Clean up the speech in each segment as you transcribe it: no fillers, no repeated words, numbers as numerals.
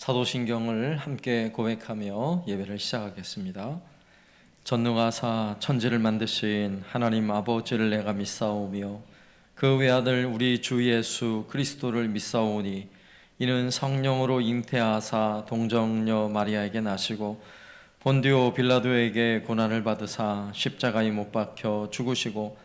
사도신경을 함께 고백하며 예배를 시작하겠습니다. 전능하사 천지를 만드신 하나님 아버지를 내가 믿사오며 그 외아들 우리 주 예수 그리스도를 믿사오니 이는 성령으로 잉태하사 동정녀 마리아에게 나시고 본디오 빌라도에게 고난을 받으사 십자가에 못 박혀 죽으시고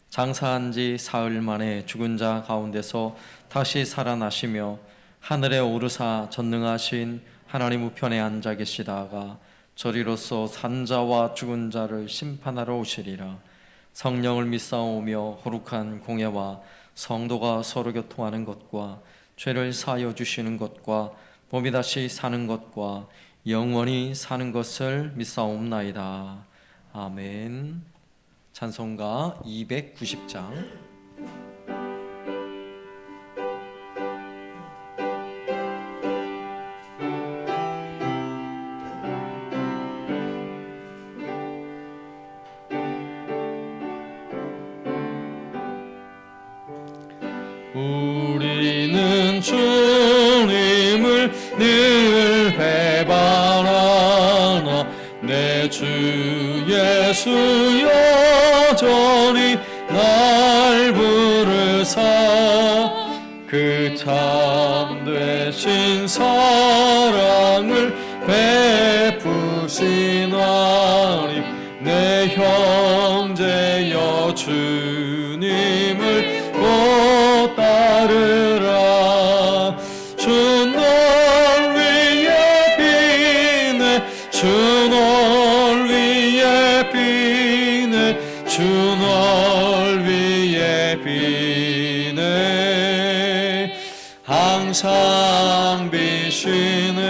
장사한 지 사흘 만에 죽은 자 가운데서 다시 살아나시며 하늘에 오르사 전능하신 하나님 우편에 앉아 계시다가 저리로서 산자와 죽은 자를 심판하러 오시리라. 성령을 믿사오며 거룩한 공예와 성도가 서로 교통하는 것과 죄를 사하여 주시는 것과 몸이 다시 사는 것과 영원히 사는 것을 믿사옵나이다. 아멘. 찬송가 290장. 우리는 주님을 늘 배반하나 내 주 예수 여전히 날 부르사 그 참되신 사랑을 베푸시나니 내 형제여 주님을 못 따르라. 주 널 위해 비네 주 널 위해 비네 주 널 위해 비네 항상 비시네.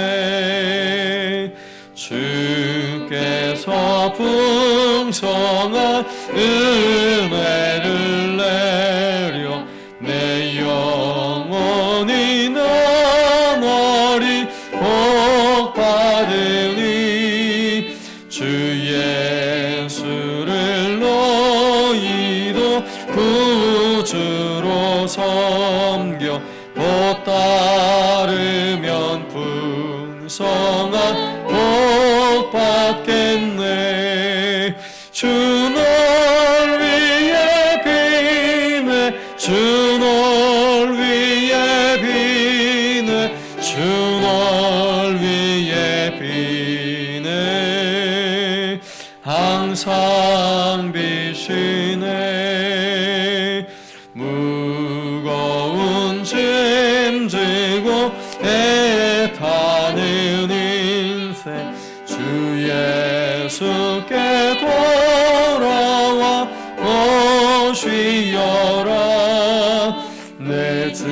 주께서 풍성한 은혜를 내려 내 영혼이 나날이 복받으니 주 예수를 너희도 구주로 섬겨 못 따르면 풍성한 복 받겠네. 주 널 위해 비네 주 널 위해 비네 주 널 위해 비네 항상 비시네. 무거운 짐 지고 애타는 인생 주 예수께 돌아와 오시어라. 내 주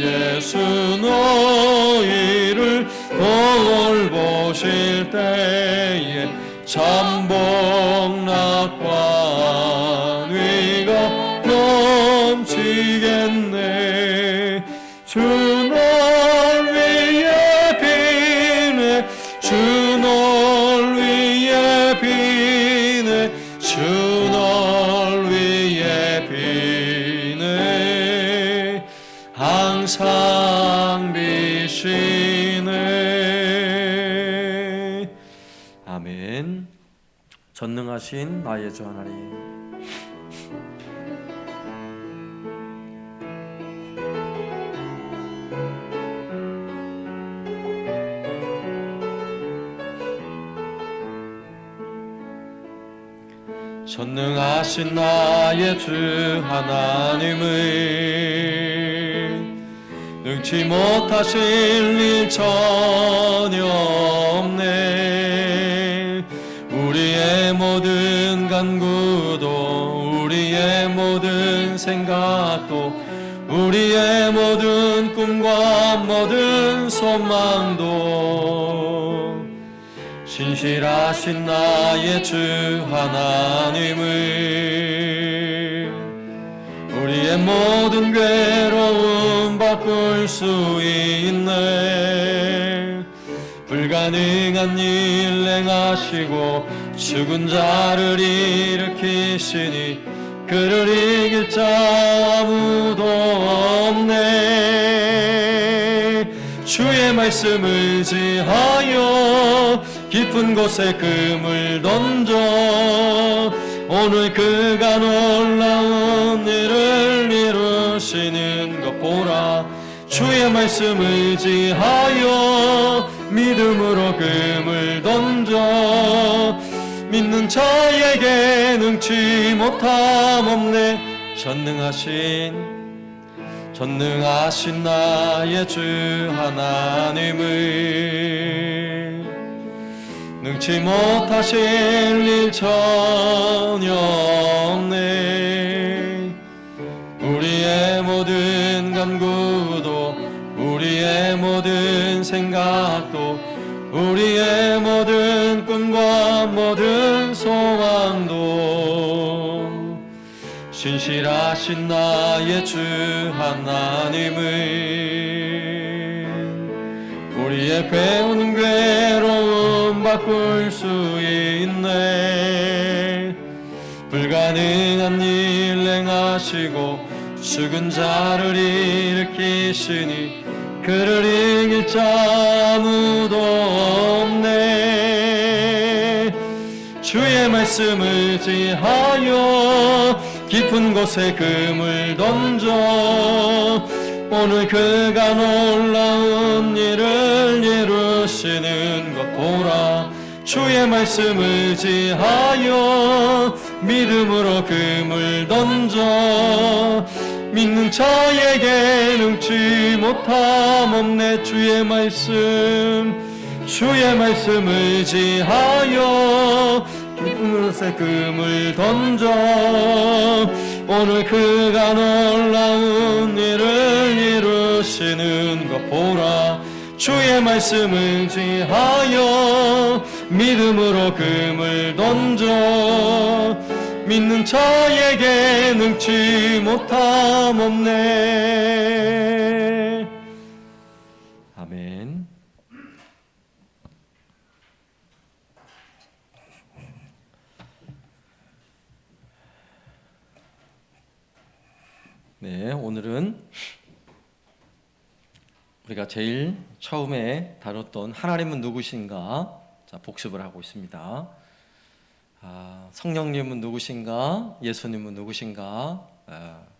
예수 너희를 돌보실 때에 참복락과 안위가 넘치겠네. 주 널 위해 비네 주 널 위해 비네 주 널 위해 비네 항상 비시네. 아멘. 전능하신 나의 주 하나님, 전능하신 나의 주 하나님을 능치 못하실 일 전혀 없네. 우리의 모든 간구도 우리의 모든 생각도 우리의 모든 꿈과 모든 소망도 신실하신 나의 주 하나님을 우리의 모든 괴로움 바꿀 수 있네. 불가능한 일 행하시고 죽은 자를 일으키시니 그를 이길 자 아무도 없네. 주의 말씀 의지하여 깊은 곳에 금을 던져 오늘 그가 놀라운 일을 이루시는 것 보라. 주의 말씀 의지하여 믿음으로 금을 던져 믿는 자에게 능치 못함 없네. 전능하신 나의 주 하나님을 능치 못하실 일 전혀 없네. 우리의 모든 간구도 우리의 모든 생각도 우리의 모든 꿈과 모든 소망도 신실하신 나의 주 하나님은 우리의 괴운 괴로움 바꿀 수 있네. 불가능한 일 행하시고 죽은 자를 일으키시니 그를 이길 자 아무도 없네. 주의 말씀 의지하여 깊은 곳에 금을 던져 오늘 그가 놀라운 일을 이루시는 것 보라. 주의 말씀 의지하여 믿음으로 금을 던져 믿는 자에게 능치 못함 없네. 주의 말씀 의지하여 깊은 곳에 금을 던져 오늘 그가 놀라운 일을 이루시는 것 보라. 주의 말씀 의지하여 믿음으로 금을 던져 믿는 자에게 능치 못함 없네. 아멘. 네, 오늘은 우리가 제일 처음에 다뤘던 하나님은 누구신가 복습을 하고 있습니다. 성령님은 누구신가, 예수님은 누구신가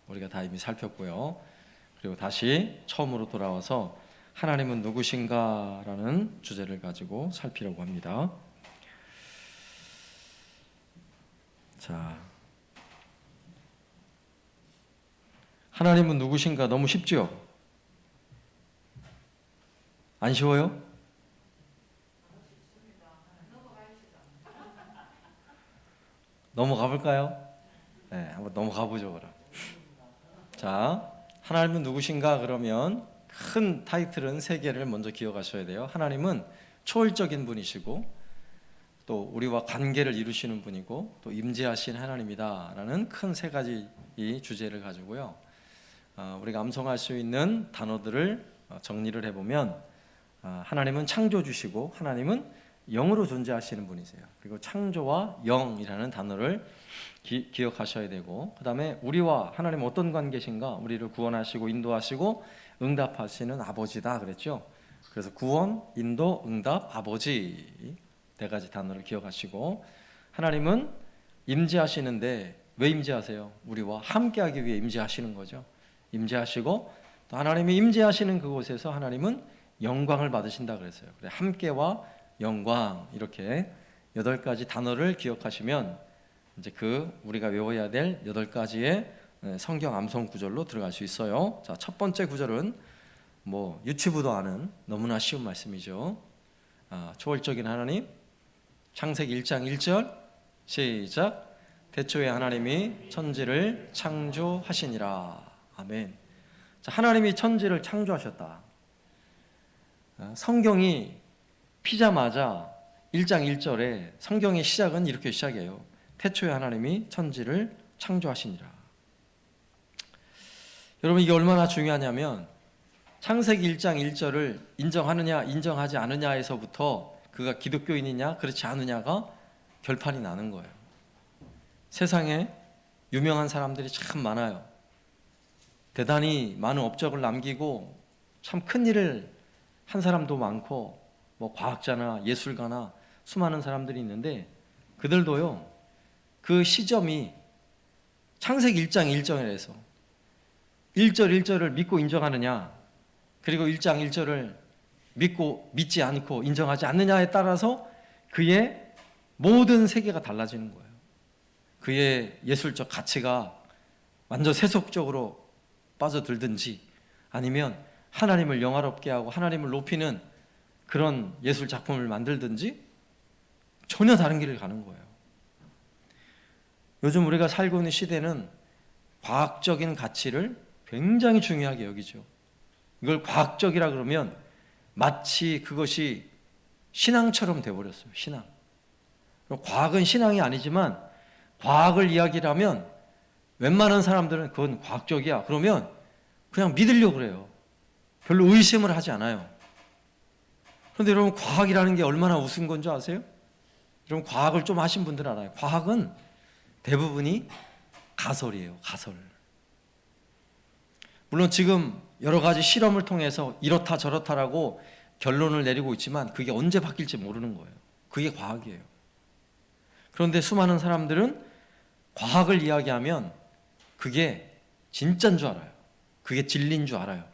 우리가 다 이미 살폈고요. 그리고 다시 처음으로 돌아와서 하나님은 누구신가 라는 주제를 가지고 살피려고 합니다. 자, 하나님은 누구신가 너무 쉽죠? 안 쉬워요? 넘어가 볼까요? 네, 한번 넘어가 보죠 그럼. 자, 하나님은 누구신가 그러면 큰 타이틀은 세 개를 먼저 기억하셔야 돼요. 하나님은 초월적인 분이시고 또 우리와 관계를 이루시는 분이고 또 임재하신 하나님이다라는 큰 세 가지 이 주제를 가지고요. 우리가 암송할 수 있는 단어들을 정리를 해보면 하나님은 창조주시고 하나님은 영으로 존재하시는 분이세요. 그리고 창조와 영이라는 단어를 기억하셔야 되고 그 다음에 우리와 하나님 어떤 관계신가? 우리를 구원하시고 인도하시고 응답하시는 아버지다 그랬죠. 그래서 구원, 인도, 응답, 아버지 네 가지 단어를 기억하시고 하나님은 임재하시는데 왜 임재하세요? 우리와 함께하기 위해 임재하시는 거죠. 임재하시고 또 하나님이 임재하시는 그곳에서 하나님은 영광을 받으신다 그랬어요. 그래, 함께와 영광 이렇게 8가지 단어를 기억하시면 이제 그 우리가 외워야 될 8가지의 성경 암송 구절로 들어갈 수 있어요. 자, 첫 번째 구절은 뭐 유치부도 아는 너무나 쉬운 말씀이죠. 초월적인 하나님, 창세기 1장 1절 시작. 태초에 하나님이 천지를 창조하시니라. 아멘. 자, 하나님이 천지를 창조하셨다. 성경이 피자마자 1장 1절에 성경의 시작은 이렇게 시작해요. 태초에 하나님이 천지를 창조하시니라. 여러분 이게 얼마나 중요하냐면 창세기 1장 1절을 인정하느냐 인정하지 않느냐에서부터 그가 기독교인이냐 그렇지 않느냐가 결판이 나는 거예요. 세상에 유명한 사람들이 참 많아요. 대단히 많은 업적을 남기고 참 큰 일을 한 사람도 많고 뭐 과학자나 예술가나 수많은 사람들이 있는데 그들도요 그 시점이 창세기 1장 1절에서 1절 1절을 믿고 인정하느냐 그리고 1장 1절을 믿지 않고 인정하지 않느냐에 따라서 그의 모든 세계가 달라지는 거예요. 그의 예술적 가치가 완전 세속적으로 빠져들든지 아니면 하나님을 영화롭게 하고 하나님을 높이는 그런 예술 작품을 만들든지 전혀 다른 길을 가는 거예요. 요즘 우리가 살고 있는 시대는 과학적인 가치를 굉장히 중요하게 여기죠. 이걸 과학적이라 그러면 마치 그것이 신앙처럼 돼버렸어요. 신앙. 과학은 신앙이 아니지만 과학을 이야기하면 웬만한 사람들은 그건 과학적이야. 그러면 그냥 믿으려고 그래요. 별로 의심을 하지 않아요. 그런데 여러분 과학이라는 게 얼마나 우스운 건 줄 아세요? 여러분 과학을 좀 하신 분들 알아요. 과학은 대부분이 가설이에요. 가설. 물론 지금 여러 가지 실험을 통해서 이렇다 저렇다라고 결론을 내리고 있지만 그게 언제 바뀔지 모르는 거예요. 그게 과학이에요. 그런데 수많은 사람들은 과학을 이야기하면 그게 진짜인 줄 알아요. 그게 진리인 줄 알아요.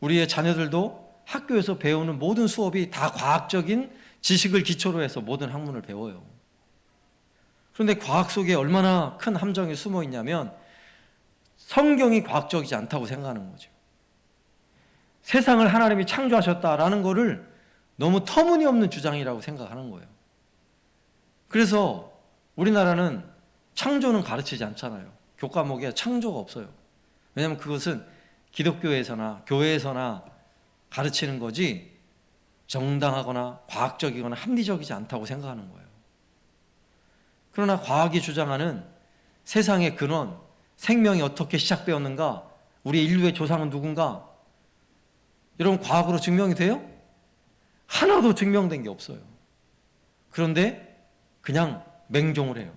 우리의 자녀들도 학교에서 배우는 모든 수업이 다 과학적인 지식을 기초로 해서 모든 학문을 배워요. 그런데 과학 속에 얼마나 큰 함정이 숨어 있냐면 성경이 과학적이지 않다고 생각하는 거죠. 세상을 하나님이 창조하셨다라는 거를 너무 터무니없는 주장이라고 생각하는 거예요. 그래서 우리나라는 창조는 가르치지 않잖아요. 교과목에 창조가 없어요. 왜냐하면 그것은 기독교에서나 교회에서나 가르치는 거지 정당하거나 과학적이거나 합리적이지 않다고 생각하는 거예요. 그러나 과학이 주장하는 세상의 근원, 생명이 어떻게 시작되었는가, 우리 인류의 조상은 누군가, 여러분 과학으로 증명이 돼요? 하나도 증명된 게 없어요. 그런데 그냥 맹종을 해요.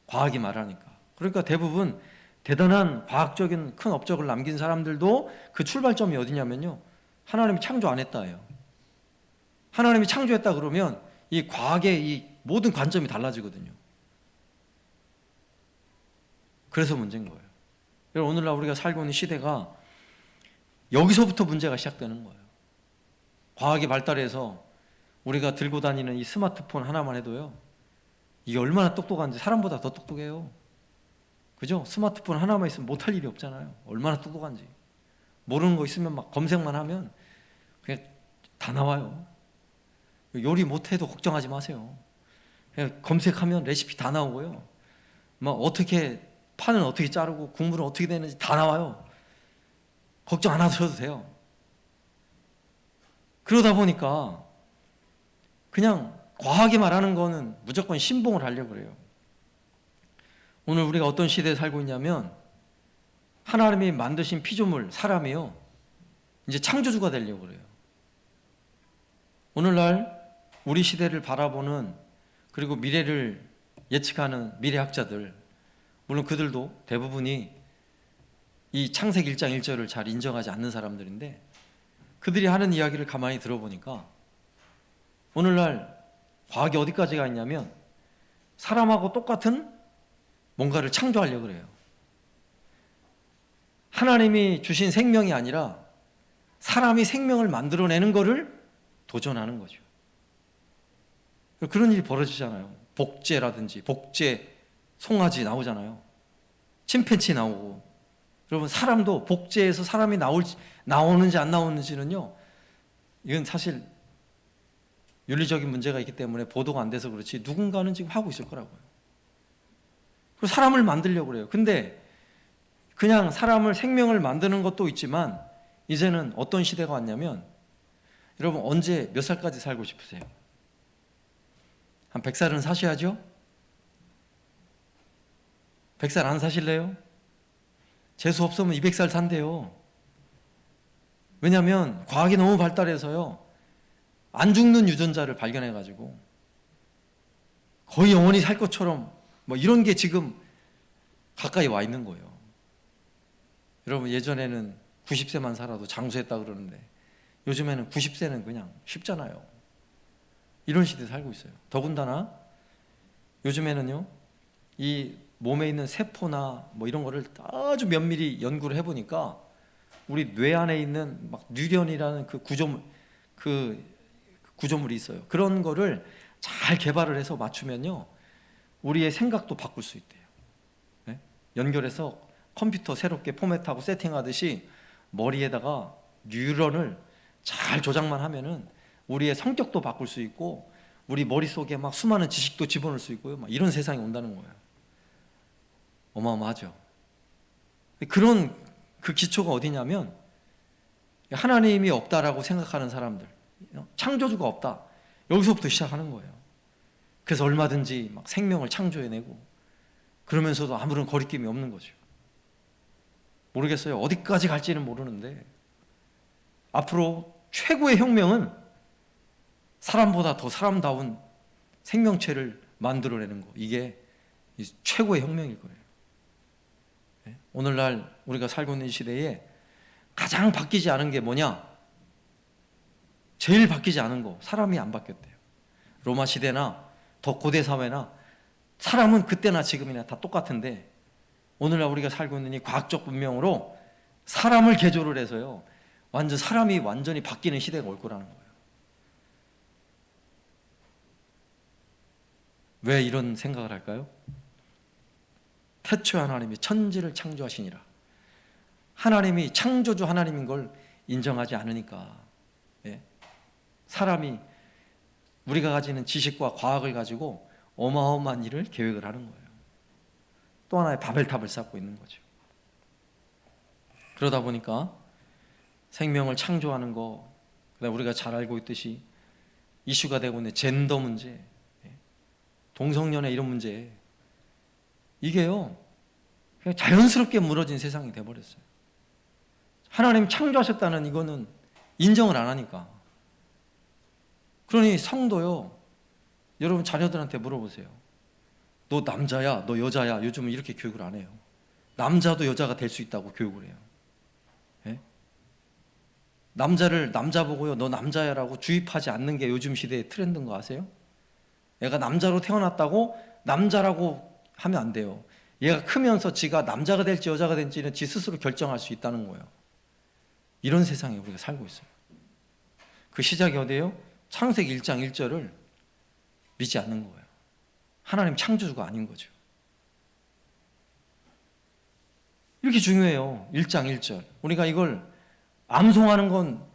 과학이 말하니까. 그러니까 대부분 대단한 과학적인 큰 업적을 남긴 사람들도 그 출발점이 어디냐면요, 하나님이 창조 안 했다예요. 하나님이 창조했다 그러면 이 과학의 이 모든 관점이 달라지거든요. 그래서 문제인 거예요. 여러분 오늘날 우리가 살고 있는 시대가 여기서부터 문제가 시작되는 거예요. 과학이 발달해서 우리가 들고 다니는 이 스마트폰 하나만 해도요, 이게 얼마나 똑똑한지 사람보다 더 똑똑해요. 그죠? 스마트폰 하나만 있으면 못할 일이 없잖아요. 얼마나 똑똑한지. 모르는 거 있으면 막 검색만 하면 그냥 다 나와요. 요리 못해도 걱정하지 마세요. 그냥 검색하면 레시피 다 나오고요. 막 어떻게 파는 어떻게 자르고 국물은 어떻게 되는지 다 나와요. 걱정 안 하셔도 돼요. 그러다 보니까 그냥 과학이 말하는 거는 무조건 신봉을 하려고 그래요. 오늘 우리가 어떤 시대에 살고 있냐면 하나님이 만드신 피조물 사람이요, 이제 창조주가 되려고 그래요. 오늘날 우리 시대를 바라보는, 그리고 미래를 예측하는 미래학자들, 물론 그들도 대부분이 이 창세기 1장 1절을 잘 인정하지 않는 사람들인데, 그들이 하는 이야기를 가만히 들어보니까 오늘날 과학이 어디까지 가 있냐면 사람하고 똑같은 뭔가를 창조하려고 그래요. 하나님이 주신 생명이 아니라 사람이 생명을 만들어내는 거를 도전하는 거죠. 그런 일이 벌어지잖아요. 복제라든지 복제 송아지 나오잖아요. 침팬지 나오고. 여러분 사람도 복제해서 사람이 나오는지 안 나오는지는요, 이건 사실 윤리적인 문제가 있기 때문에 보도가 안 돼서 그렇지 누군가는 지금 하고 있을 거라고요. 그리고 사람을 만들려고 그래요. 근데 그냥 사람을, 생명을 만드는 것도 있지만 이제는 어떤 시대가 왔냐면, 여러분 언제 몇 살까지 살고 싶으세요? 한 100살은 사셔야죠? 100살 안 사실래요? 재수 없으면 200살 산대요. 왜냐하면 과학이 너무 발달해서요, 안 죽는 유전자를 발견해가지고 거의 영원히 살 것처럼 뭐 이런 게 지금 가까이 와 있는 거예요. 여러분 예전에는 90세만 살아도 장수했다 그러는데 요즘에는 90세는 그냥 쉽잖아요. 이런 시대에 살고 있어요. 더군다나 요즘에는요, 이 몸에 있는 세포나 뭐 이런 거를 아주 면밀히 연구를 해보니까 우리 뇌 안에 있는 막 뇌련이라는 그 구조물이 있어요. 그런 거를 잘 개발을 해서 맞추면요, 우리의 생각도 바꿀 수 있대요. 네? 연결해서 컴퓨터 새롭게 포맷하고 세팅하듯이 머리에다가 뉴런을 잘 조작만 하면은 우리의 성격도 바꿀 수 있고 우리 머릿속에 막 수많은 지식도 집어넣을 수 있고요. 막 이런 세상이 온다는 거예요. 어마어마하죠. 그런 그 기초가 어디냐면 하나님이 없다라고 생각하는 사람들, 창조주가 없다, 여기서부터 시작하는 거예요. 그래서 얼마든지 막 생명을 창조해내고 그러면서도 아무런 거리낌이 없는 거죠. 모르겠어요. 어디까지 갈지는 모르는데 앞으로 최고의 혁명은 사람보다 더 사람다운 생명체를 만들어내는 거, 이게 최고의 혁명일 거예요. 오늘날 우리가 살고 있는 시대에 가장 바뀌지 않은 게 뭐냐? 제일 바뀌지 않은 거, 사람이 안 바뀌었대요. 로마 시대나 더 고대 사회나 사람은 그때나 지금이나 다 똑같은데 오늘날 우리가 살고 있는 이 과학적 문명으로 사람을 개조를 해서요, 사람이 완전히 바뀌는 시대가 올 거라는 거예요. 왜 이런 생각을 할까요? 태초에 하나님이 천지를 창조하시니라. 하나님이 창조주 하나님인 걸 인정하지 않으니까, 사람이 우리가 가지는 지식과 과학을 가지고 어마어마한 일을 계획을 하는 거예요. 또 하나의 바벨탑을 쌓고 있는 거죠. 그러다 보니까 생명을 창조하는 거, 우리가 잘 알고 있듯이 이슈가 되고 있는 젠더 문제, 동성연애 이런 문제, 이게요 그냥 자연스럽게 무너진 세상이 돼버렸어요. 하나님 창조하셨다는 이거는 인정을 안 하니까. 그러니 성도요, 여러분 자녀들한테 물어보세요. 너 남자야, 너 여자야. 요즘은 이렇게 교육을 안 해요. 남자도 여자가 될 수 있다고 교육을 해요. 예? 남자를 남자 보고요, 너 남자야라고 주입하지 않는 게 요즘 시대의 트렌드인 거 아세요? 얘가 남자로 태어났다고 남자라고 하면 안 돼요. 얘가 크면서 지가 남자가 될지 여자가 될지는 지 스스로 결정할 수 있다는 거예요. 이런 세상에 우리가 살고 있어요. 그 시작이 어디예요? 창세기 1장 1절을 믿지 않는 거예요. 하나님 창조주가 아닌 거죠. 이렇게 중요해요. 1장 1절. 우리가 이걸 암송하는 건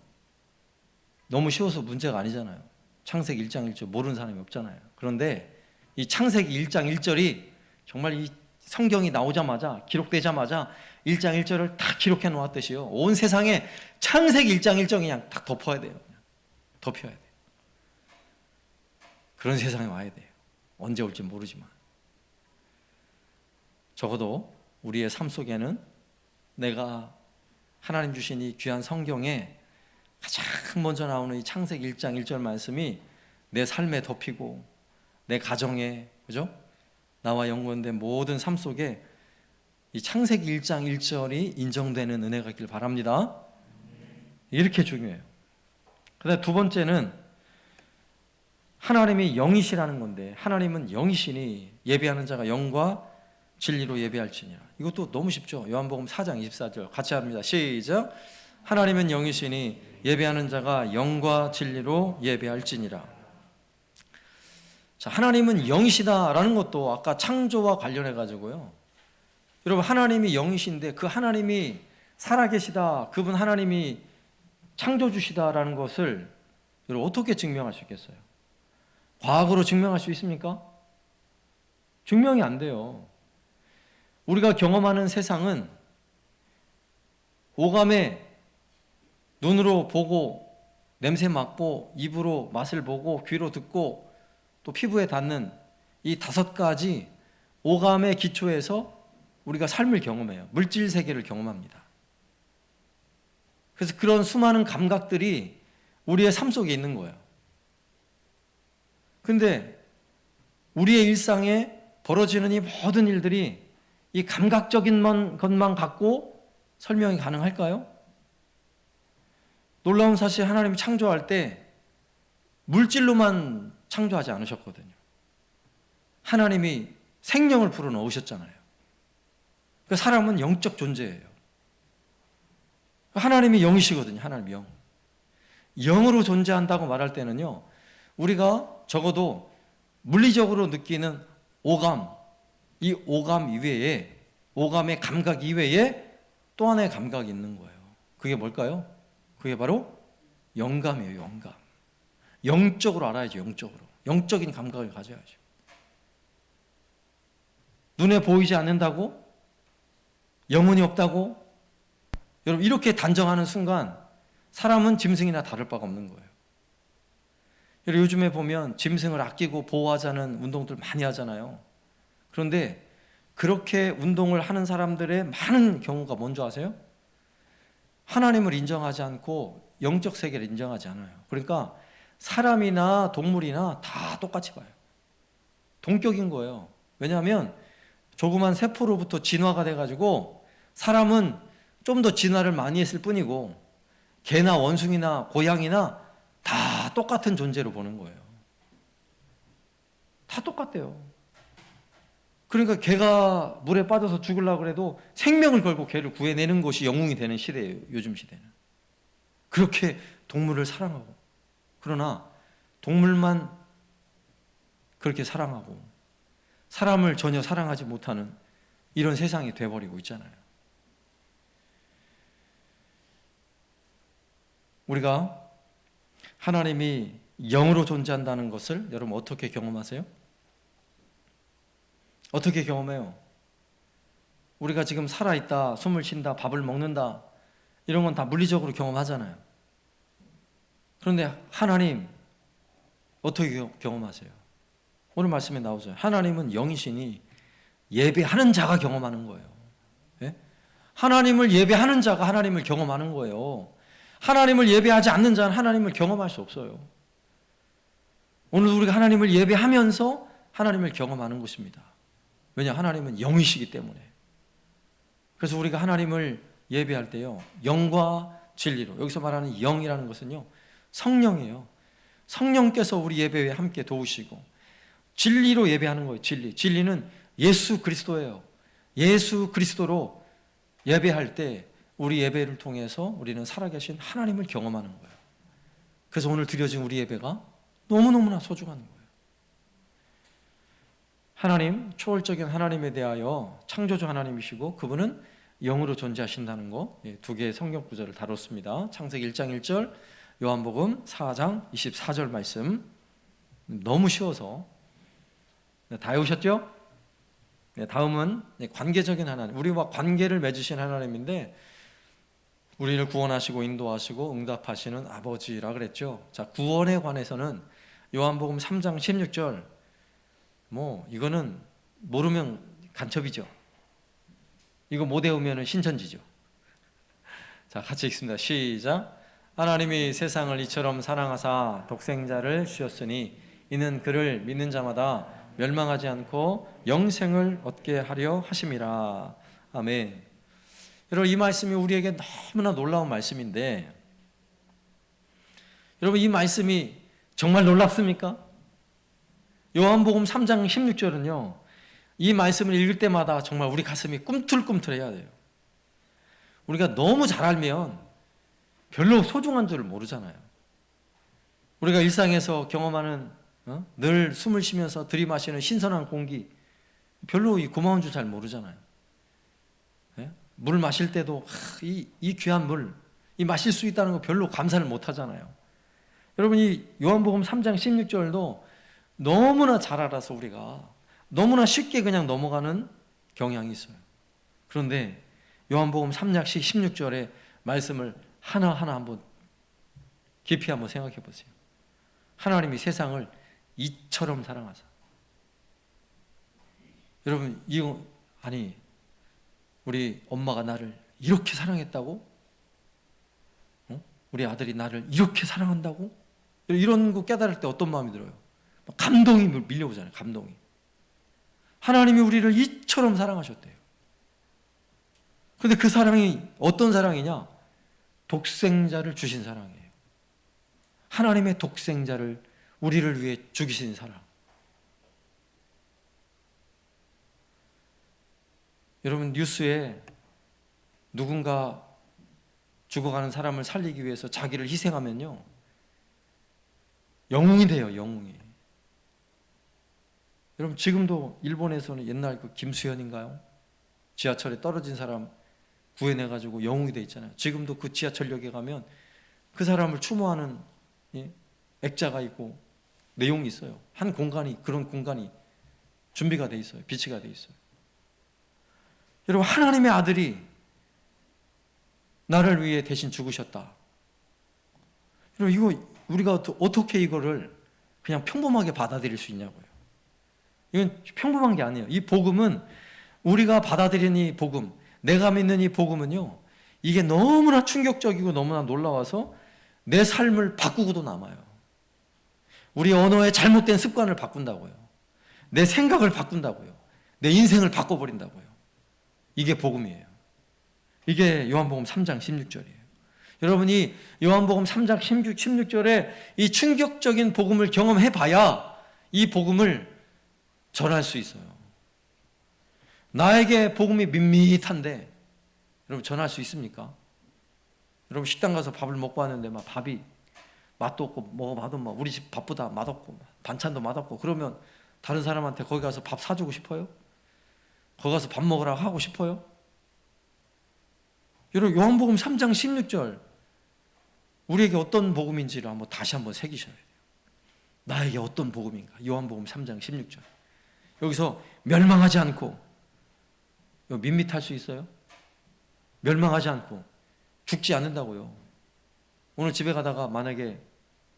너무 쉬워서 문제가 아니잖아요. 창세기 1장 1절 모르는 사람이 없잖아요. 그런데 이 창세기 1장 1절이 정말 이 성경이 나오자마자, 기록되자마자 1장 1절을 다 기록해 놓았듯이요, 온 세상에 창세기 1장 1절 그냥 딱 덮어야 돼요. 그냥 덮여야 돼요. 그런 세상에 와야 돼요. 언제 올지 모르지만 적어도 우리의 삶 속에는 내가 하나님 주신 이 귀한 성경에 가장 먼저 나오는 이 창세기 1장 1절 말씀이 내 삶에 덮이고 내 가정에, 그죠? 나와 연관된 모든 삶 속에 이 창세기 1장 1절이 인정되는 은혜가 있길 바랍니다. 이렇게 중요해요. 그다음에 두 번째는 하나님이 영이시라는 건데, 하나님은 영이시니 예배하는 자가 영과 진리로 예배할지니라. 이것도 너무 쉽죠. 요한복음 4장 24절 같이 합니다. 시작. 하나님은 영이시니 예배하는 자가 영과 진리로 예배할지니라. 자, 하나님은 영이시다라는 것도 아까 창조와 관련해 가지고요, 여러분 하나님이 영이신데 그 하나님이 살아계시다, 그분 하나님이 창조주시다라는 것을 여러분 어떻게 증명할 수 있겠어요? 과학으로 증명할 수 있습니까? 증명이 안 돼요. 우리가 경험하는 세상은 오감에 눈으로 보고, 냄새 맡고, 입으로 맛을 보고, 귀로 듣고, 또 피부에 닿는 이 5가지 오감의 기초에서 우리가 삶을 경험해요. 물질 세계를 경험합니다. 그래서 그런 수많은 감각들이 우리의 삶 속에 있는 거예요. 근데 우리의 일상에 벌어지는 이 모든 일들이 이 감각적인 것만 갖고 설명이 가능할까요? 놀라운 사실, 하나님이 창조할 때 물질로만 창조하지 않으셨거든요. 하나님이 생명을 불어넣으셨잖아요. 그러니까 사람은 영적 존재예요. 하나님이 영이시거든요. 하나님이 영. 영으로 존재한다고 말할 때는요, 우리가 적어도 물리적으로 느끼는 오감, 이 오감 이외에, 오감의 감각 이외에 또 하나의 감각이 있는 거예요. 그게 뭘까요? 그게 바로 영감이에요. 영감. 영적으로 알아야죠. 영적으로. 영적인 감각을 가져야죠. 눈에 보이지 않는다고? 영혼이 없다고? 여러분, 이렇게 단정하는 순간 사람은 짐승이나 다를 바가 없는 거예요. 여러분, 요즘에 보면 짐승을 아끼고 보호하자는 운동들 많이 하잖아요. 그런데 그렇게 운동을 하는 사람들의 많은 경우가 뭔지 아세요? 하나님을 인정하지 않고 영적 세계를 인정하지 않아요. 그러니까 사람이나 동물이나 다 똑같이 봐요. 동격인 거예요. 왜냐하면 조그만 세포로부터 진화가 돼가지고 사람은 좀 더 진화를 많이 했을 뿐이고 개나 원숭이나 고양이나 다 똑같은 존재로 보는 거예요. 다 똑같대요. 그러니까 개가 물에 빠져서 죽으려고 해도 생명을 걸고 개를 구해내는 것이 영웅이 되는 시대예요. 요즘 시대는. 그렇게 동물을 사랑하고, 그러나 동물만 그렇게 사랑하고 사람을 전혀 사랑하지 못하는 이런 세상이 돼버리고 있잖아요. 우리가 하나님이 영으로 존재한다는 것을 여러분 어떻게 경험하세요? 어떻게 경험해요? 우리가 지금 살아있다, 숨을 쉰다, 밥을 먹는다, 이런 건 다 물리적으로 경험하잖아요. 그런데 하나님 어떻게 경험하세요? 오늘 말씀에 나오죠. 하나님은 영이시니 예배하는 자가 경험하는 거예요. 예? 하나님을 예배하는 자가 하나님을 경험하는 거예요. 하나님을 예배하지 않는 자는 하나님을 경험할 수 없어요. 오늘 우리가 하나님을 예배하면서 하나님을 경험하는 것입니다. 왜냐? 하나님은 영이시기 때문에. 그래서 우리가 하나님을 예배할 때요, 영과 진리로, 여기서 말하는 영이라는 것은요, 성령이에요. 성령께서 우리 예배에 함께 도우시고 진리로 예배하는 거예요. 진리는 예수 그리스도예요. 예수 그리스도로 예배할 때 우리 예배를 통해서 우리는 살아계신 하나님을 경험하는 거예요. 그래서 오늘 드려진 우리 예배가 너무너무나 소중한 거예요. 하나님, 초월적인 하나님에 대하여 창조주 하나님이시고 그분은 영으로 존재하신다는 거, 두 개의 성경 구절을 다뤘습니다. 창세기 1장 1절, 요한복음 4장 24절 말씀. 너무 쉬워서 다 외우셨죠? 다음은 관계적인 하나님, 우리와 관계를 맺으신 하나님인데 우리를 구원하시고 인도하시고 응답하시는 아버지라 그랬죠. 자, 구원에 관해서는 요한복음 3장 16절, 이거는 모르면 간첩이죠. 이거 못 외우면 신천지죠. 자, 같이 읽습니다. 시작. 하나님이 세상을 이처럼 사랑하사 독생자를 주셨으니 이는 그를 믿는 자마다 멸망하지 않고 영생을 얻게 하려 하심이라. 아멘. 여러분, 이 말씀이 우리에게 너무나 놀라운 말씀인데, 여러분, 이 말씀이 정말 놀랍습니까? 요한복음 3장 16절은요, 이 말씀을 읽을 때마다 정말 우리 가슴이 꿈틀꿈틀해야 돼요. 우리가 너무 잘 알면 별로 소중한 줄을 모르잖아요. 우리가 일상에서 경험하는 늘 숨을 쉬면서 들이마시는 신선한 공기, 별로 이 고마운 줄 잘 모르잖아요. 물 마실 때도 이 귀한 물, 이 마실 수 있다는 거 별로 감사를 못 하잖아요. 여러분, 이 요한복음 3장 16절도 너무나 잘 알아서 우리가 너무나 쉽게 그냥 넘어가는 경향이 있어요. 그런데 요한복음 3장 16절의 말씀을 하나하나 한번 깊이 한번 생각해 보세요. 하나님이 세상을 이처럼 사랑하사. 여러분, 이거 우리 엄마가 나를 이렇게 사랑했다고? 우리 아들이 나를 이렇게 사랑한다고? 이런 거 깨달을 때 어떤 마음이 들어요? 감동이 밀려오잖아요. 감동이. 하나님이 우리를 이처럼 사랑하셨대요. 그런데 그 사랑이 어떤 사랑이냐? 독생자를 주신 사랑이에요. 하나님의 독생자를 우리를 위해 죽이신 사랑. 여러분, 뉴스에 누군가 죽어가는 사람을 살리기 위해서 자기를 희생하면요, 영웅이 돼요, 영웅이. 여러분, 지금도 일본에서는 옛날 그 김수현인가요? 지하철에 떨어진 사람 구해내가지고 영웅이 돼 있잖아요. 지금도 그 지하철역에 가면 그 사람을 추모하는 액자가 있고 내용이 있어요. 한 공간이, 그런 공간이 준비가 돼 있어요. 비치가 돼 있어요. 여러분, 하나님의 아들이 나를 위해 대신 죽으셨다. 여러분, 이거 우리가 어떻게 이거를 그냥 평범하게 받아들일 수 있냐고요. 이건 평범한 게 아니에요. 이 복음은, 우리가 받아들이는 이 복음, 내가 믿는 이 복음은요, 이게 너무나 충격적이고 너무나 놀라워서 내 삶을 바꾸고도 남아요. 우리 언어의 잘못된 습관을 바꾼다고요. 내 생각을 바꾼다고요. 내 인생을 바꿔버린다고요. 이게 복음이에요. 이게 요한복음 3장 16절이에요. 여러분이 요한복음 3장 16절에 이 충격적인 복음을 경험해봐야 이 복음을 전할 수 있어요. 나에게 복음이 밋밋한데 여러분, 전할 수 있습니까? 여러분, 식당 가서 밥을 먹고 왔는데 막 밥이 맛도 없고 먹어봐도 막 우리 집 밥보다 맛없고 반찬도 맛없고, 그러면 다른 사람한테 거기 가서 밥 사주고 싶어요? 거기 가서 밥 먹으라고 하고 싶어요? 여러분, 요한복음 3장 16절, 우리에게 어떤 복음인지를 다시 한번 새기셔야 돼요. 나에게 어떤 복음인가? 요한복음 3장 16절. 여기서 멸망하지 않고, 밋밋할 수 있어요? 멸망하지 않고 죽지 않는다고요. 오늘 집에 가다가 만약에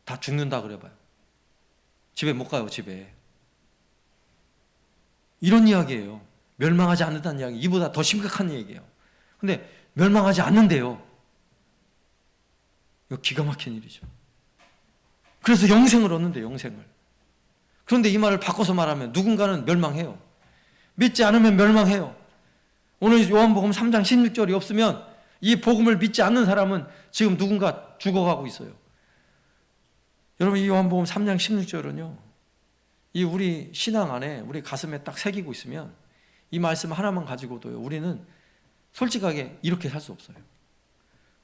다 죽는다 그래봐요. 집에 못 가요, 집에. 이런 이야기예요. 멸망하지 않는다는 이야기, 이보다 더 심각한 얘기예요. 근데 멸망하지 않는데요. 이거 기가 막힌 일이죠. 그래서 영생을 얻는데, 영생을. 그런데 이 말을 바꿔서 말하면 누군가는 멸망해요. 믿지 않으면 멸망해요. 오늘 요한복음 3장 16절이 없으면 이 복음을 믿지 않는 사람은 지금 누군가 죽어가고 있어요. 여러분, 이 요한복음 3장 16절은요, 이 우리 신앙 안에, 우리 가슴에 딱 새기고 있으면 이 말씀 하나만 가지고도요, 우리는 솔직하게 이렇게 살 수 없어요.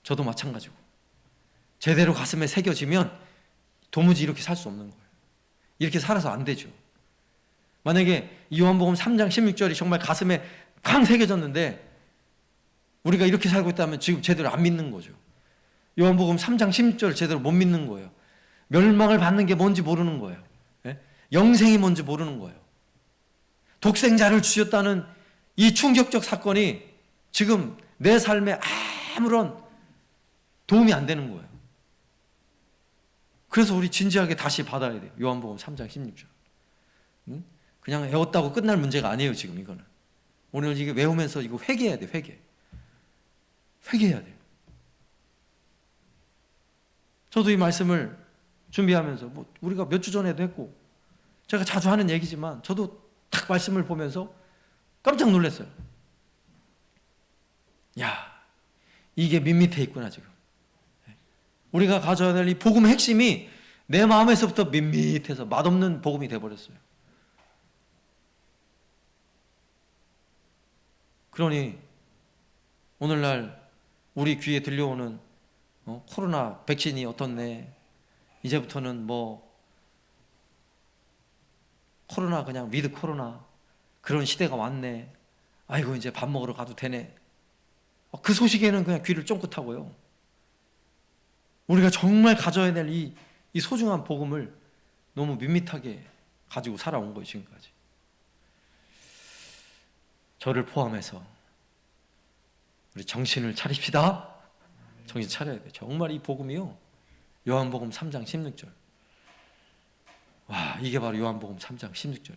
저도 마찬가지고. 제대로 가슴에 새겨지면 도무지 이렇게 살 수 없는 거예요. 이렇게 살아서 안 되죠. 만약에 이 요한복음 3장 16절이 정말 가슴에 쾅 새겨졌는데 우리가 이렇게 살고 있다면 지금 제대로 안 믿는 거죠. 요한복음 3장 16절을 제대로 못 믿는 거예요. 멸망을 받는 게 뭔지 모르는 거예요. 영생이 뭔지 모르는 거예요. 독생자를 주셨다는 이 충격적 사건이 지금 내 삶에 아무런 도움이 안 되는 거예요. 그래서 우리 진지하게 다시 받아야 돼요. 요한복음 3장 16절. 그냥 외웠다고 끝날 문제가 아니에요, 지금 이거는. 오늘 이게 외우면서 이거 회개해야 돼요, 회개해야 돼요. 저도 이 말씀을 준비하면서, 우리가 몇 주 전에도 했고, 제가 자주 하는 얘기지만, 저도 딱 말씀을 보면서 깜짝 놀랐어요. 야, 이게 밋밋해 있구나, 지금. 우리가 가져야 될 이 복음의 핵심이 내 마음에서부터 밋밋해서 맛없는 복음이 되어버렸어요. 그러니 오늘날 우리 귀에 들려오는 코로나 백신이 어떻네, 이제부터는 코로나 그냥 위드 코로나, 그런 시대가 왔네, 아이고 이제 밥 먹으러 가도 되네, 그 소식에는 그냥 귀를 쫑긋하고요. 우리가 정말 가져야 될 이 소중한 복음을 너무 밋밋하게 가지고 살아온 거예요, 지금까지. 저를 포함해서 우리 정신을 차립시다. 정신 차려야 돼요. 정말 이 복음이요, 요한복음 3장 16절. 와, 이게 바로 요한복음 3장 16절이에요.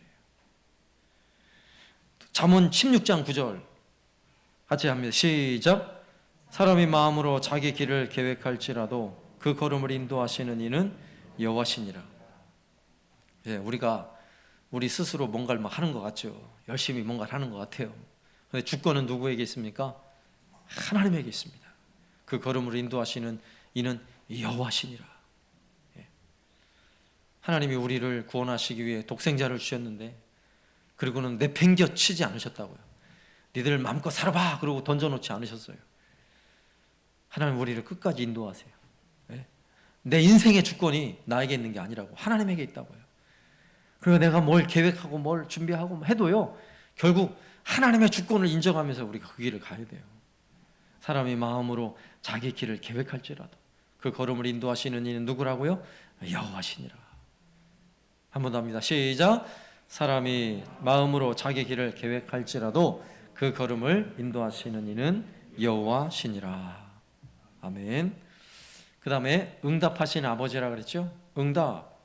잠언 16장 9절 같이 합니다. 시작. 사람이 마음으로 자기 길을 계획할지라도 그 걸음을 인도하시는 이는 여호와시니라. 예, 우리가 우리 스스로 뭔가를 막 하는 것 같죠. 열심히 뭔가를 하는 것 같아요. 그런데 주권은 누구에게 있습니까? 하나님에게 있습니다. 그 걸음으로 인도하시는 이는 여호와시니라. 하나님이 우리를 구원하시기 위해 독생자를 주셨는데 그리고는 내팽겨 치지 않으셨다고요. 니들 마음껏 살아봐 그러고 던져놓지 않으셨어요. 하나님 우리를 끝까지 인도하세요. 내 인생의 주권이 나에게 있는 게 아니라고 하나님에게 있다고요. 그리고 내가 뭘 계획하고 뭘 준비하고 해도요, 결국 하나님의 주권을 인정하면서 우리가 그 길을 가야 돼요. 사람이 마음으로 자기 길을 계획할지라도 그 걸음을 인도하시는 이는 누구라고요? 여호와시니라. 한 번 더 합니다. 시작. 사람이 마음으로 자기 길을 계획할지라도 그 걸음을 인도하시는 이는 여호와시니라. 아멘. 그 다음에 응답하신 아버지라 그랬죠? 응답.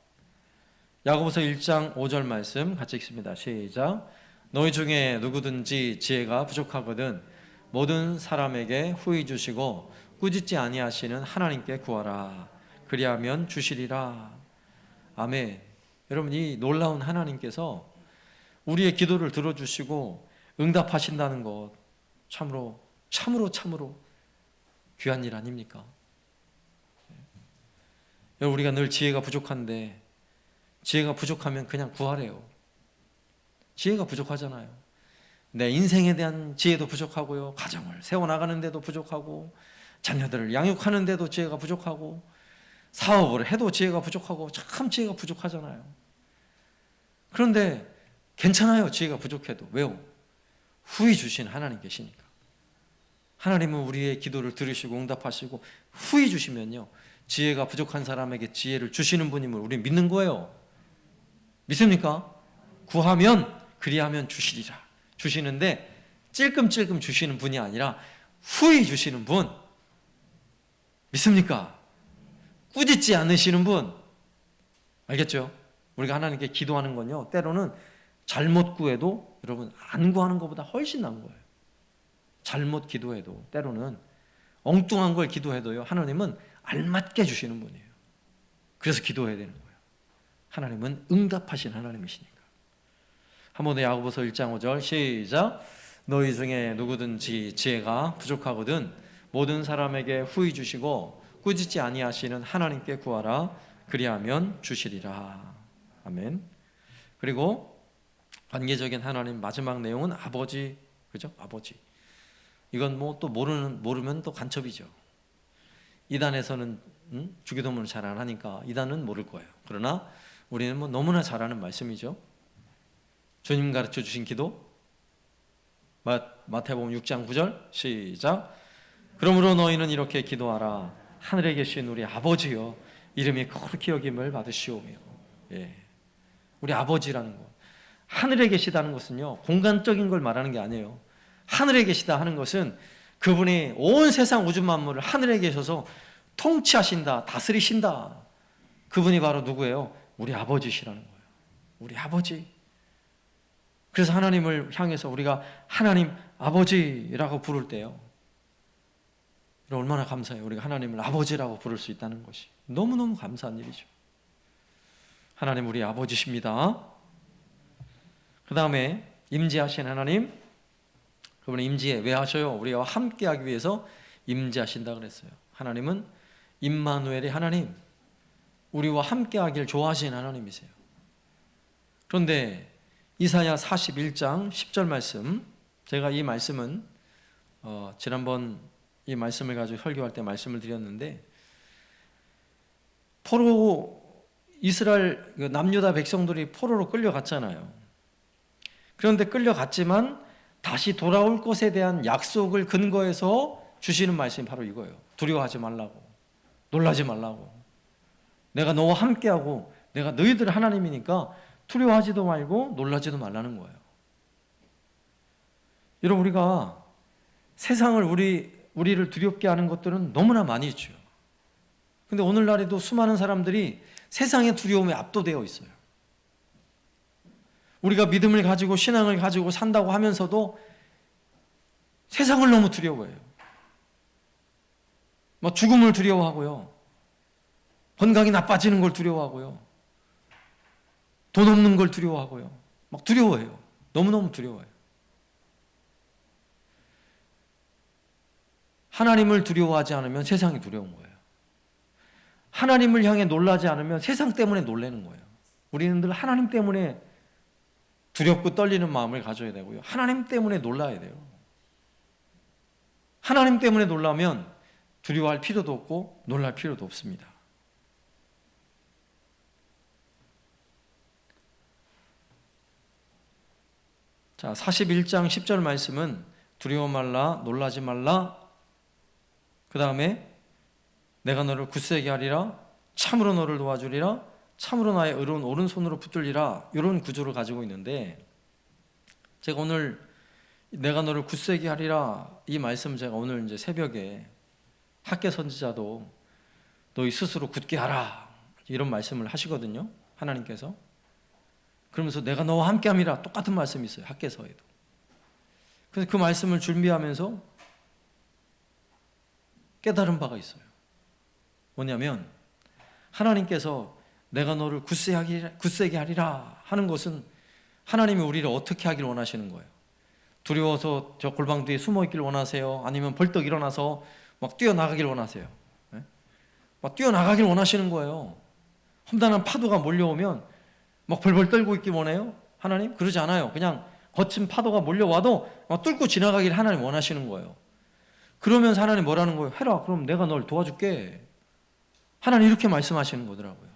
야고보서 1장 5절 말씀 같이 읽습니다. 시작. 너희 중에 누구든지 지혜가 부족하거든 모든 사람에게 후히 주시고 꾸짖지 아니하시는 하나님께 구하라. 그리하면 주시리라. 아멘. 여러분, 이 놀라운 하나님께서 우리의 기도를 들어주시고 응답하신다는 것 참으로 귀한 일 아닙니까? 여러분, 우리가 늘 지혜가 부족한데 지혜가 부족하면 그냥 구하래요. 지혜가 부족하잖아요. 내 인생에 대한 지혜도 부족하고요, 가정을 세워나가는 데도 부족하고, 자녀들을 양육하는 데도 지혜가 부족하고, 사업을 해도 지혜가 부족하고, 참 지혜가 부족하잖아요. 그런데 괜찮아요, 지혜가 부족해도. 왜요? 후히 주신 하나님 계시니까. 하나님은 우리의 기도를 들으시고 응답하시고 후히 주시면요, 지혜가 부족한 사람에게 지혜를 주시는 분임을 우리 믿는 거예요. 믿습니까? 구하면 그리하면 주시리라. 주시는데 찔끔찔끔 주시는 분이 아니라 후히 주시는 분. 믿습니까? 꾸짖지 않으시는 분. 알겠죠? 우리가 하나님께 기도하는 건요, 때로는 잘못 구해도 여러분 안 구하는 것보다 훨씬 나은 거예요. 잘못 기도해도, 때로는 엉뚱한 걸 기도해도요, 하나님은 알맞게 주시는 분이에요. 그래서 기도해야 되는 거예요. 하나님은 응답하신 하나님이시니까. 한 번 더 야고보서 1장 5절 시작. 너희 중에 누구든지 지혜가 부족하거든 모든 사람에게 후히 주시고 꾸짖지 아니하시는 하나님께 구하라. 그리하면 주시리라. 아멘. 그리고 관계적인 하나님 마지막 내용은 아버지, 그죠? 아버지. 이건 뭐 또 모르면 또 간첩이죠. 이단에서는 주기도문을 잘 안 하니까 이단은 모를 거예요. 그러나 우리는 뭐 너무나 잘 아는 말씀이죠. 주님 가르쳐 주신 기도, 마태복음 6장 9절 시작. 그러므로 너희는 이렇게 기도하라. 하늘에 계신 우리 아버지여, 이름이 거룩히 여김을 받으시오며. 예. 우리 아버지라는 것, 하늘에 계시다는 것은요, 공간적인 걸 말하는 게 아니에요. 하늘에 계시다 하는 것은 그분이 온 세상 우주 만물을 하늘에 계셔서 통치하신다, 다스리신다. 그분이 바로 누구예요? 우리 아버지시라는 거예요. 우리 아버지. 그래서 하나님을 향해서 우리가 하나님 아버지라고 부를 때요, 얼마나 감사해요. 우리가 하나님을 아버지라고 부를 수 있다는 것이 너무너무 감사한 일이죠. 하나님 우리 아버지십니다. 그 다음에 임재하신 하나님, 그분은 임재 왜 하셔요? 우리와 함께하기 위해서 임재하신다 그랬어요. 하나님은 임마누엘의 하나님, 우리와 함께하길 좋아하시는 하나님이세요. 그런데 이사야 41장 10절 말씀, 제가 이 말씀은 지난번 이 말씀을 가지고 설교할 때 말씀을 드렸는데, 포로 이스라엘 남유다 백성들이 포로로 끌려갔잖아요. 그런데 끌려갔지만 다시 돌아올 것에 대한 약속을 근거해서 주시는 말씀이 바로 이거예요. 두려워하지 말라고, 놀라지 말라고, 내가 너와 함께하고 내가 너희들 하나님이니까 두려워하지도 말고 놀라지도 말라는 거예요. 여러분, 우리가 세상을 우리를 두렵게 하는 것들은 너무나 많이 있죠. 근데 오늘날에도 수많은 사람들이 세상의 두려움에 압도되어 있어요. 우리가 믿음을 가지고 신앙을 가지고 산다고 하면서도 세상을 너무 두려워해요. 뭐 죽음을 두려워하고요, 건강이 나빠지는 걸 두려워하고요, 돈 없는 걸 두려워하고요, 막 두려워해요. 너무너무 두려워해요. 하나님을 두려워하지 않으면 세상이 두려운 거예요. 하나님을 향해 놀라지 않으면 세상 때문에 놀라는 거예요. 우리는 늘 하나님 때문에 두렵고 떨리는 마음을 가져야 되고요. 하나님 때문에 놀라야 돼요. 하나님 때문에 놀라면 두려워할 필요도 없고 놀랄 필요도 없습니다. 자, 41장 10절 말씀은 두려워 말라, 놀라지 말라, 그 다음에 내가 너를 굳세게 하리라, 참으로 너를 도와주리라, 참으로 나의 의로운 오른손으로 붙들리라, 이런 구조를 가지고 있는데, 제가 오늘 내가 너를 굳세게 하리라 이 말씀 제가 오늘 이제 새벽에 학계 선지자도 너희 스스로 굳게 하라 이런 말씀을 하시거든요. 하나님께서. 그러면서 내가 너와 함께함이라 똑같은 말씀이 있어요. 학계서에도. 그래서 그 말씀을 준비하면서 깨달은 바가 있어요. 뭐냐면 하나님께서 내가 너를 굳세게 하리라 하는 것은 하나님이 우리를 어떻게 하길 원하시는 거예요. 두려워서 저 골방 뒤에 숨어 있길 원하세요? 아니면 벌떡 일어나서 막 뛰어나가길 원하세요? 막 뛰어나가길 원하시는 거예요. 험난한 파도가 몰려오면 막 벌벌 떨고 있길 원해요? 하나님? 그러지 않아요. 그냥 거친 파도가 몰려와도 막 뚫고 지나가길 하나님 원하시는 거예요. 그러면서 하나님 뭐라는 거예요? 해라. 그럼 내가 널 도와줄게. 하나님 이렇게 말씀하시는 거더라고요.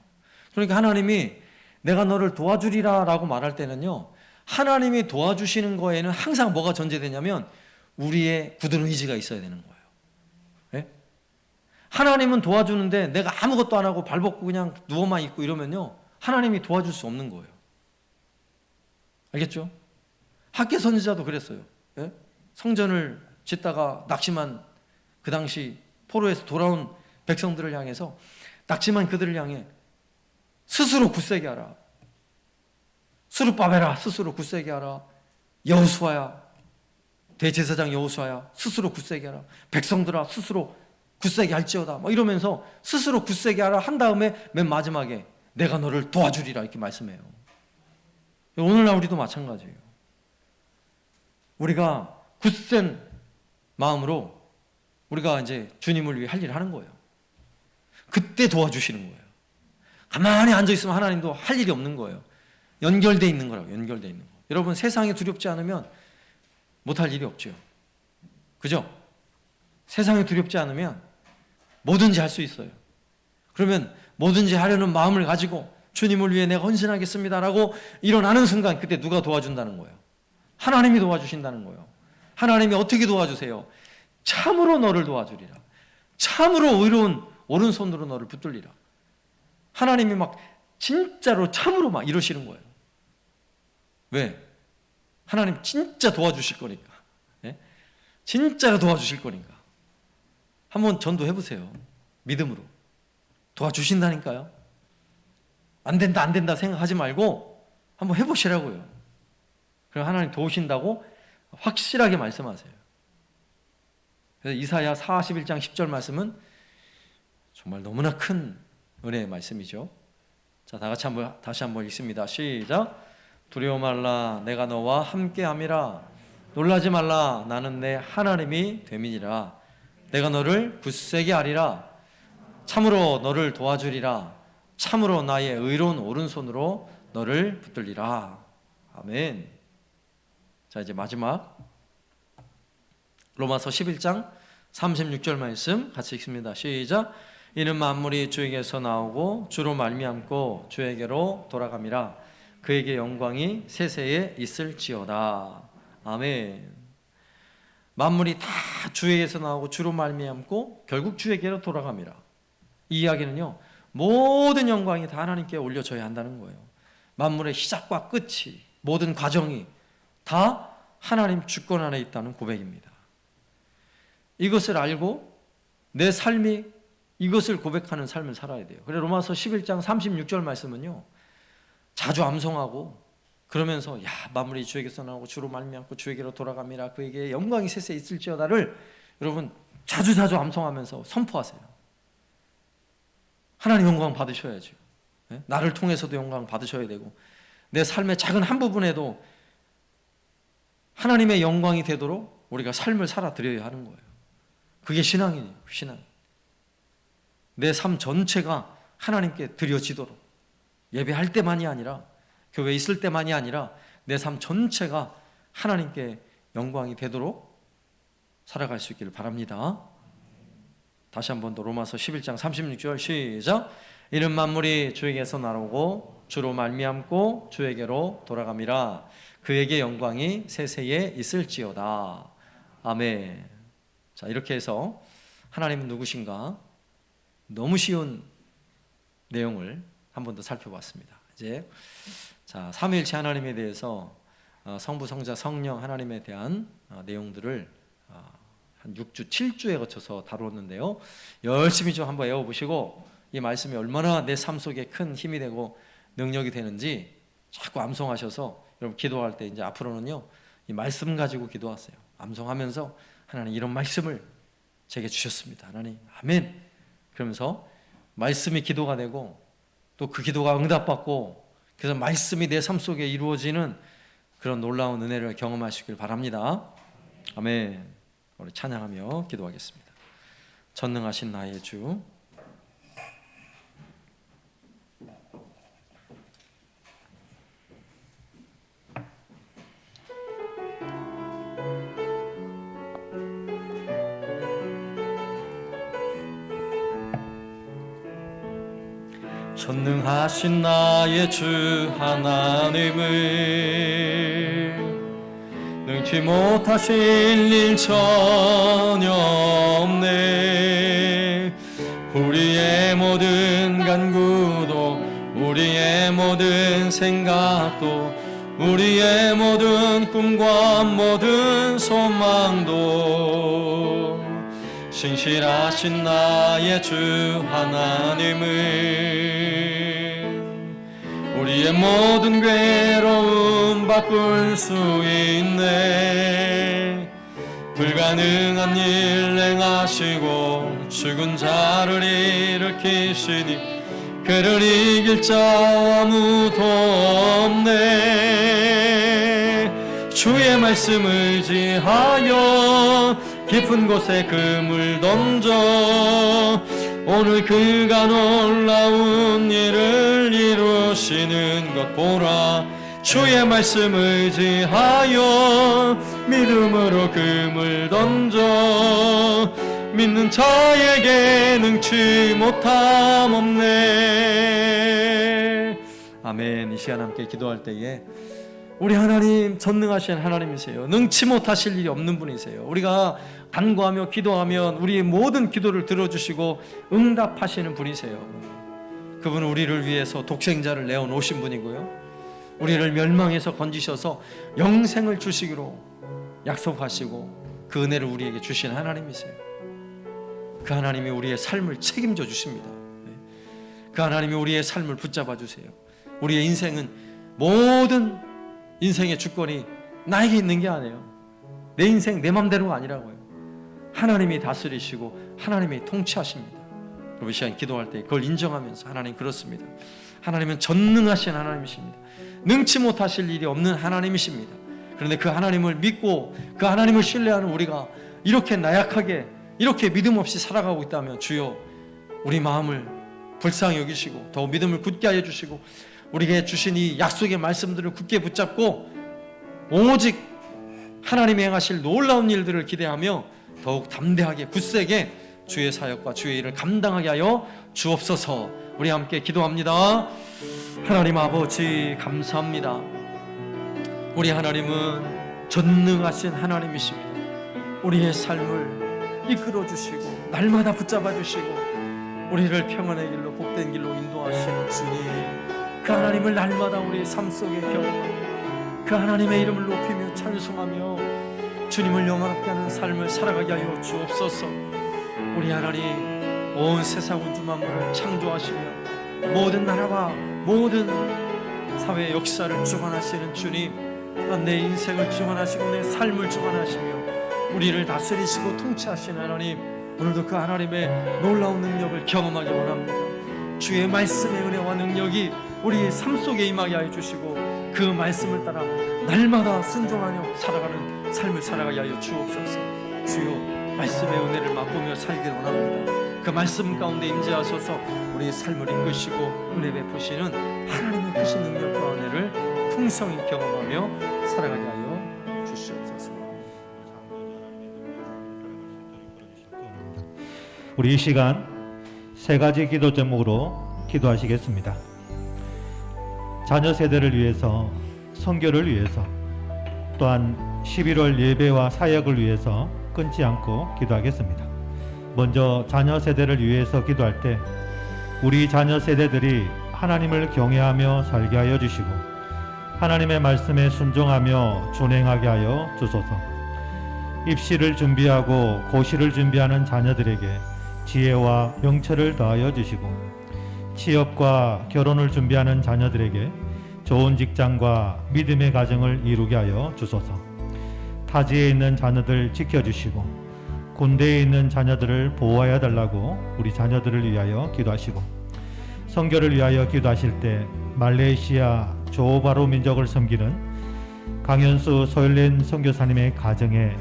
그러니까 하나님이 내가 너를 도와주리라 라고 말할 때는요, 하나님이 도와주시는 거에는 항상 뭐가 전제되냐면 우리의 굳은 의지가 있어야 되는 거예요. 네? 하나님은 도와주는데 내가 아무것도 안 하고 발벗고 그냥 누워만 있고 이러면요, 하나님이 도와줄 수 없는 거예요. 알겠죠? 학계 선지자도 그랬어요. 네? 성전을 짓다가 낙심한 그 당시 포로에서 돌아온 백성들을 향해서 낙심한 그들을 향해 스스로 굳세게 하라. 스룹바벨아 스스로 굳세게 하라. 여호수아야 대제사장 여호수아야 스스로 굳세게 하라. 백성들아 스스로 굳세게 할지어다. 막 이러면서 스스로 굳세게 하라 한 다음에 맨 마지막에 내가 너를 도와주리라 이렇게 말씀해요. 오늘날 우리도 마찬가지예요. 우리가 굳센 마음으로 우리가 이제 주님을 위해 할 일을 하는 거예요. 그때 도와주시는 거예요. 가만히 앉아있으면 하나님도 할 일이 없는 거예요. 연결되어 있는 거라고. 연결되어 있는 거. 여러분 세상이 두렵지 않으면 못할 일이 없죠. 그죠? 세상이 두렵지 않으면 뭐든지 할 수 있어요. 그러면 뭐든지 하려는 마음을 가지고 주님을 위해 내가 헌신하겠습니다라고 일어나는 순간 그때 누가 도와준다는 거예요? 하나님이 도와주신다는 거예요. 하나님이 어떻게 도와주세요? 참으로 너를 도와주리라. 참으로 의로운 오른손으로 너를 붙들리라. 하나님이 막 진짜로 참으로 막 이러시는 거예요. 왜? 하나님 진짜 도와주실 거니까. 예? 진짜로 도와주실 거니까. 한번 전도해 보세요. 믿음으로. 도와주신다니까요. 안 된다 안 된다 생각하지 말고 한번 해보시라고요. 그럼 하나님 도우신다고 확실하게 말씀하세요. 그래서 이사야 41장 10절 말씀은 정말 너무나 큰 은혜의 말씀이죠. 자, 다시 한번 읽습니다. 시작. 두려워 말라 내가 너와 함께함이라. 놀라지 말라 나는 내 하나님이 됨이니라. 내가 너를 굳세게 하리라. 참으로 너를 도와주리라. 참으로 나의 의로운 오른손으로 너를 붙들리라. 아멘. 자, 이제 마지막 로마서 11장 36절 말씀 같이 읽습니다. 시작. 이는 만물이 주에게서 나오고 주로 말미암고 주에게로 돌아감이라. 그에게 영광이 세세에 있을지어다. 아멘. 만물이 다 주에게서 나오고 주로 말미암고 결국 주에게로 돌아감이라. 이 이야기는요, 모든 영광이 다 하나님께 올려져야 한다는 거예요. 만물의 시작과 끝이, 모든 과정이 다 하나님 주권 안에 있다는 고백입니다. 이것을 알고 내 삶이 이것을 고백하는 삶을 살아야 돼요. 그래서 로마서 11장 36절 말씀은요, 자주 암송하고 그러면서 야 만물이 주에게서 나오고 주로 말미암고 주에게로 돌아갑니다. 그에게 영광이 세세 있을지어다를 여러분 자주 암송하면서 선포하세요. 하나님 영광 받으셔야죠. 나를 통해서도 영광 받으셔야 되고 내 삶의 작은 한 부분에도 하나님의 영광이 되도록 우리가 삶을 살아드려야 하는 거예요. 그게 신앙이에요. 신앙. 내 삶 전체가 하나님께 드려지도록, 예배할 때만이 아니라, 교회에 있을 때만이 아니라 내 삶 전체가 하나님께 영광이 되도록 살아갈 수 있기를 바랍니다. 다시 한 번 더 로마서 11장 36절 시작. 이는 만물이 주에게서 나오고 주로 말미암고 주에게로 돌아감이라. 그에게 영광이 세세에 있을지어다. 아멘. 자, 이렇게 해서 하나님은 누구신가? 너무 쉬운 내용을 한 번 더 살펴봤습니다. 이제 자, 삼위일체 하나님에 대해서 성부, 성자, 성령 하나님에 대한 내용들을 한 6주, 7주에 거쳐서 다루었는데요. 열심히 좀 한번 외워보시고 이 말씀이 얼마나 내 삶 속에 큰 힘이 되고 능력이 되는지 자꾸 암송하셔서 여러분 기도할 때 이제 앞으로는요, 이 말씀 가지고 기도하세요. 암송하면서 하나님 이런 말씀을 제게 주셨습니다. 하나님 아멘. 그러면서 말씀이 기도가 되고 또 그 기도가 응답받고 그래서 말씀이 내 삶 속에 이루어지는 그런 놀라운 은혜를 경험하시길 바랍니다. 아멘. 우리 찬양하며 기도하겠습니다. 전능하신 나의 주, 전능하신 나의 주 하나님을 능치 못하실 일 전혀 없네. 우리의 모든 간구도 우리의 모든 생각도 우리의 모든 꿈과 모든 소망도 신실하신 나의 주 하나님을 우리의 모든 괴로움 바꿀 수 있네. 불가능한 일 행하시고 죽은 자를 일으키시니 그를 이길 자 아무도 없네. 주의 말씀 의지하여 깊은 곳에 금을 던져 오늘 그가 놀라운 일을 이루시는 것 보라. 주의 말씀 의지하여 믿음으로 금을 던져 믿는 자에게 능치 못함 없네. 아멘. 이 시간 함께 기도할 때에 우리 하나님 전능하신 하나님이세요. 능치 못하실 일이 없는 분이세요. 우리가 간구하며 기도하면 우리의 모든 기도를 들어주시고 응답하시는 분이세요. 그분은 우리를 위해서 독생자를 내어놓으신 분이고요, 우리를 멸망에서 건지셔서 영생을 주시기로 약속하시고 그 은혜를 우리에게 주신 하나님이세요. 그 하나님이 우리의 삶을 책임져 주십니다. 그 하나님이 우리의 삶을 붙잡아 주세요. 우리의 인생은 모든 인생의 주권이 나에게 있는 게 아니에요. 내 인생 내 맘대로가 아니라고요. 하나님이 다스리시고 하나님이 통치하십니다. 여러분 이 시간 기도할 때 그걸 인정하면서 하나님 그렇습니다. 하나님은 전능하신 하나님이십니다. 능치 못하실 일이 없는 하나님이십니다. 그런데 그 하나님을 믿고 그 하나님을 신뢰하는 우리가 이렇게 나약하게 이렇게 믿음 없이 살아가고 있다면 주여 우리 마음을 불쌍히 여기시고 더 믿음을 굳게 하여 주시고 우리에게 주신 이 약속의 말씀들을 굳게 붙잡고 오직 하나님이 행하실 놀라운 일들을 기대하며 더욱 담대하게 굳세게 주의 사역과 주의 일을 감당하게 하여 주옵소서. 우리 함께 기도합니다. 하나님 아버지 감사합니다. 우리 하나님은 전능하신 하나님이십니다. 우리의 삶을 이끌어 주시고 날마다 붙잡아 주시고 우리를 평안의 길로 복된 길로 인도하시는 주님, 그 하나님을 날마다 우리의 삶 속에 경험하며 그 하나님의 이름을 높이며 찬송하며 주님을 영원하게 하는 삶을 살아가게 하여 주옵소서. 우리 하나님 온 세상 우주 만물을 창조하시며 모든 나라와 모든 사회 역사를 주관하시는 주님, 또한 내 인생을 주관하시고 내 삶을 주관하시며 우리를 다스리시고 통치하시는 하나님, 오늘도 그 하나님의 놀라운 능력을 경험하기 원합니다. 주의 말씀의 은혜와 능력이 우리의 삶 속에 임하게 하여 주시고 그 말씀을 따라 날마다 순종하며 살아가는 삶을 살아가게 하여 주옵소서. 주여 말씀의 은혜를 맛보며 살기를 원합니다. 그 말씀 가운데 임재하소서 우리의 삶을 이끄시고 은혜 베푸시는 하나님의 크신 능력과 은혜를 풍성히 경험하며 살아가게 하여 주시옵소서. 우리 이 시간 세 가지 기도 제목으로 기도하시겠습니다. 자녀 세대를 위해서, 선교를 위해서, 또한 11월 예배와 사역을 위해서 끊지 않고 기도하겠습니다. 먼저 자녀 세대를 위해서 기도할 때 우리 자녀 세대들이 하나님을 경외하며 살게 하여 주시고 하나님의 말씀에 순종하며 준행하게 하여 주소서. 입시를 준비하고 고시를 준비하는 자녀들에게 지혜와 명철을 더하여 주시고 취업과 결혼을 준비하는 자녀들에게 좋은 직장과 믿음의 가정을 이루게 하여 주소서. 타지에 있는 자녀들 지켜주시고 군대에 있는 자녀들을 보호하여 달라고 우리 자녀들을 위하여 기도하시고 선교를 위하여 기도하실 때 말레이시아 조호바루 민족을 섬기는 강현수 소율렌 선교사님의 가정에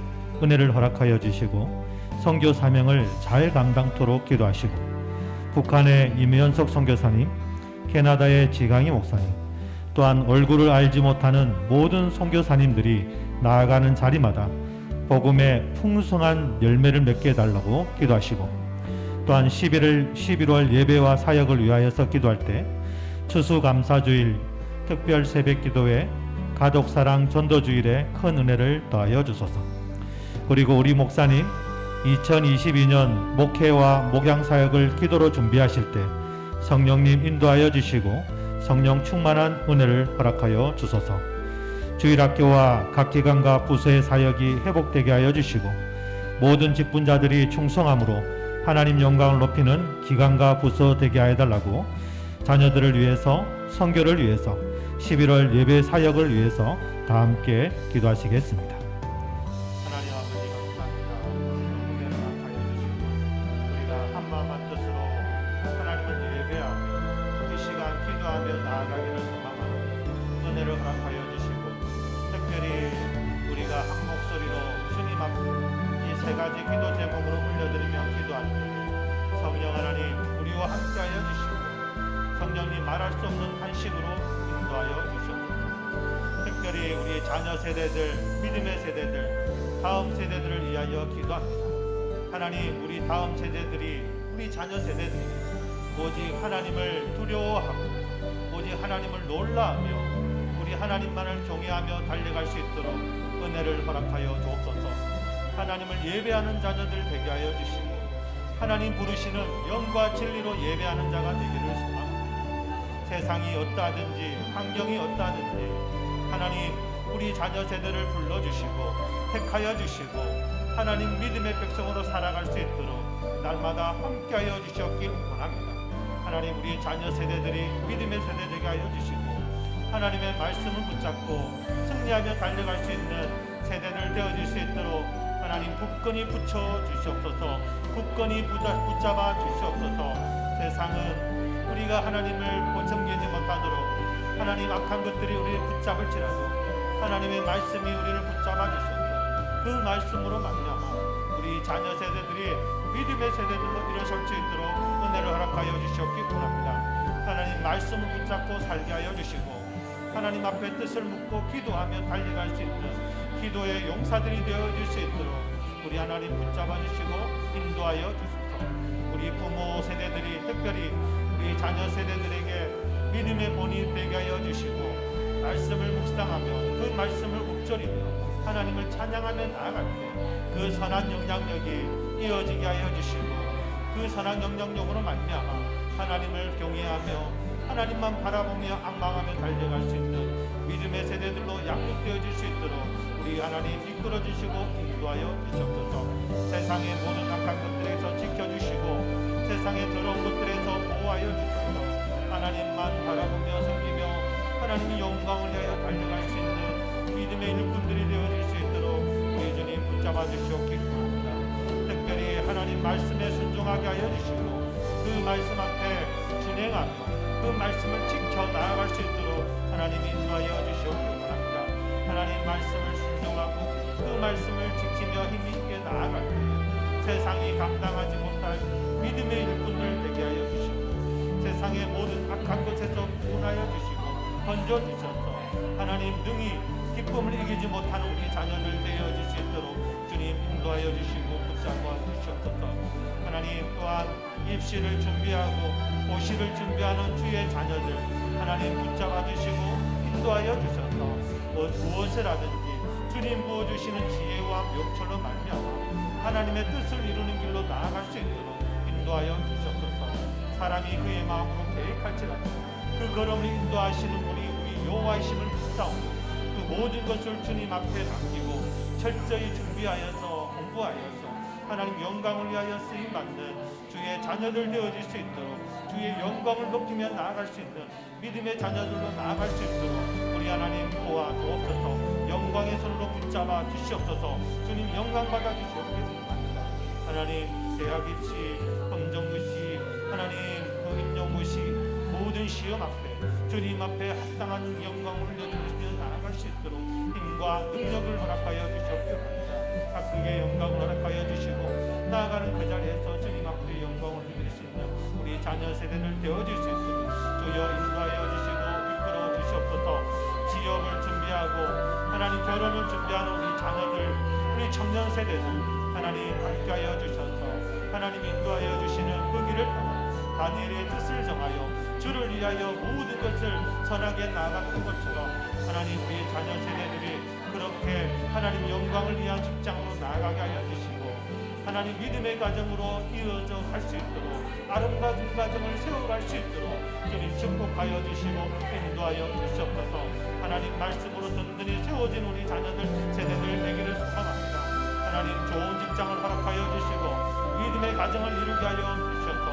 은혜를 허락하여 주시고 선교 사명을 잘 감당토록 기도하시고 북한의 임현석 선교사님, 캐나다의 지강희 목사님, 또한 얼굴을 알지 못하는 모든 선교사님들이 나아가는 자리마다 복음의 풍성한 열매를 맺게 해달라고 기도하시고 또한 11월 예배와 사역을 위하여서 기도할 때 추수감사주일, 특별 새벽기도회, 가족사랑 전도주일에 큰 은혜를 더하여 주소서. 그리고 우리 목사님 2022년 목회와 목양사역을 기도로 준비하실 때 성령님 인도하여 주시고 성령 충만한 은혜를 허락하여 주소서. 주일학교와 각 기관과 부서의 사역이 회복되게 하여 주시고 모든 직분자들이 충성함으로 하나님 영광을 높이는 기관과 부서 되게 하여 달라고 자녀들을 위해서, 선교를 위해서, 11월 예배 사역을 위해서 다 함께 기도하시겠습니다. 하나님 아버지 감사합니다. 은혜를 허락하여 주시고 우리가 한마음 한뜻으로 하나님을 예배하며 이 시간 기도하며 나아가기를 소망하는 은혜를 허락하여 주시고 특별히 우리가 한 목소리로 주님 앞에 이 세 가지 기도 제목으로 올려드리며 기도할 때 성령 하나님 우리와 함께하여 주시고 성령님 말할 수 없는 한식으로 인도하여 주시옵소서. 특별히 우리 자녀 세대들, 믿음의 세대들, 다음 세대들을 위하여 기도합니다. 하나님 우리 다음 세대들이, 우리 자녀 세대들이 오직 하나님을 두려워하고 오직 하나님을 놀라하며 우리 하나님만을 경외하며 달려갈 수 있도록 은혜를 허락하여 주옵소서. 하나님을 예배하는 자녀들 되게 하여 주시고 하나님 부르시는 영과 진리로 예배하는 자가 되기를 소망합니다. 세상이 어떠하든지 환경이 어떠하든지 하나님 우리 자녀 세대를 불러주시고 택하여 주시고 하나님 믿음의 백성으로 살아갈 수 있도록 날마다 함께하여 주셨길 원합니다. 하나님 우리 자녀 세대들이 믿음의 세대 되게 하여 주시고 하나님의 말씀을 붙잡고 승리하며 달려갈 수 있는 세대들 되어질 수 있도록 하나님 굳건히 붙여 주시옵소서. 굳건히 붙잡아 주시옵소서. 세상은 우리가 하나님을 섬기지 못하도록 하나님 악한 것들이 우리를 붙잡을지라도 하나님의 말씀이 우리를 붙잡아 주셔서 그 말씀으로 말미암아 우리 자녀 세대들이 믿음의 세대들로 일어설 수 있도록 은혜를 허락하여 주시옵기 원합니다. 하나님 말씀을 붙잡고 살게 하여 주시고 하나님 앞에 뜻을 묻고 기도하며 달려갈 수 있는 기도의 용사들이 되어줄 수 있도록 우리 하나님 붙잡아 주시고 인도하여 주소서. 우리 부모 세대들이 특별히 우리 자녀 세대들에게 믿음의 본이 되게 하여 주시고 말씀을 묵상하며 그 말씀을 읊조리며 하나님을 찬양하며 나아갈 때 그 선한 영향력이 이어지게 하여 주시고 그 선한 영향력으로 말미암아 하나님을 경외하며 하나님만 바라보며 앙망하며 달려갈 수 있는 믿음의 세대들로 양육되어질 수 있도록 우리 하나님 이끌어 주시고 인도하여 주시옵소서. 세상의 모든 악한 것들에서 지켜주시고 세상의 더러운 것들에서 보호하여 주시옵소서. 하나님만 바라보며 섬기며 하나님의 영광을 위하여 달려갈 수 있는 믿음의 일꾼들이 되어질 수 있도록 우리 주님 붙잡아 주시옵기 바랍니다. 특별히 하나님 말씀에 순종하게 하여 주시고 그 말씀 앞에 준행하며 그 말씀을 지켜 나아갈 수 있도록 하나님 인도하여 주시옵기 바랍니다. 하나님 말씀을 순종하고 그 말씀을 지키며 힘있게 나아갈 때 세상이 감당하지 못할 믿음의 일꾼들 되게 하여 주시고 세상의 모든 악한 것에서 구원하여 주시고 건져 주셔서 하나님 능히 기쁨을 이기지 못하는 우리 자녀들 되어질 수 있도록 주님 인도하여 주시고 붙잡아 주시옵소서. 하나님 또한 입시를 준비하고 고시를 준비하는 주의 자녀들 하나님 붙잡아 주시고 인도하여 주셔서 무엇을 하든지 주님 부어주시는 지혜와 명철로 말미암아 하나님의 뜻을 이루는 길로 나아갈 수 있도록 인도하여 주시옵소서. 사람이 그의 마음으로 계획할지라도 그 걸음을 인도하시는 분이 우리 여호와이심을 믿사오니 그 모든 것을 주님 앞에 맡기고 철저히 준비하여서 공부하여서 하나님 영광을 위하여 쓰임받는 주의 자녀들 되어질 수 있도록 주의 영광을 높이며 나아갈 수 있는 믿음의 자녀들로 나아갈 수 있도록 우리 하나님 도와주옵소서. 영광의 손으로 붙잡아 주시옵소서. 주님 영광 받아 주시옵소서. 하나님 대학입시, 검정고시, 하나님 그 임용고시 모든 시험 앞에 주님 앞에 합당한 영광을 올려주시며 나아갈 수 있도록 힘과 능력을 허락하여 주시옵소서. 각국의 영광을 허락하여 주시고 나아가는 그 자리에서 주님 앞에 영광을 드릴 수 있는 우리 자녀 세대를 되어줄 수 있도록 주여 인도하여 주시고 이끌어 주시옵소서. 지역을 준비하고 하나님 결혼을 준비하는 우리 자녀들 우리 청년 세대들 하나님 함께하여 주셔서 하나님 인도하여 주시는 그 길을 따라 다니엘의 뜻을 정하여 주를 위하여 모든 것을 선하게 나아갔던 것처럼 하나님 우리 자녀 세대들이 그렇게 하나님 영광을 위한 직장으로 나아가게 하여 주시고 하나님 믿음의 가정으로 이어져 갈 수 있도록 아름다운 가정을 세워갈 수 있도록 주님 축복하여 주시고 인도하여 주시옵소서. 하나님 말씀으로 든든히 세워진 우리 자녀들 세대들 되기를 소망합니다. 하나님 좋은 직장을 허락하여 주시고 믿음의 가정을 이루게 하여 주셔서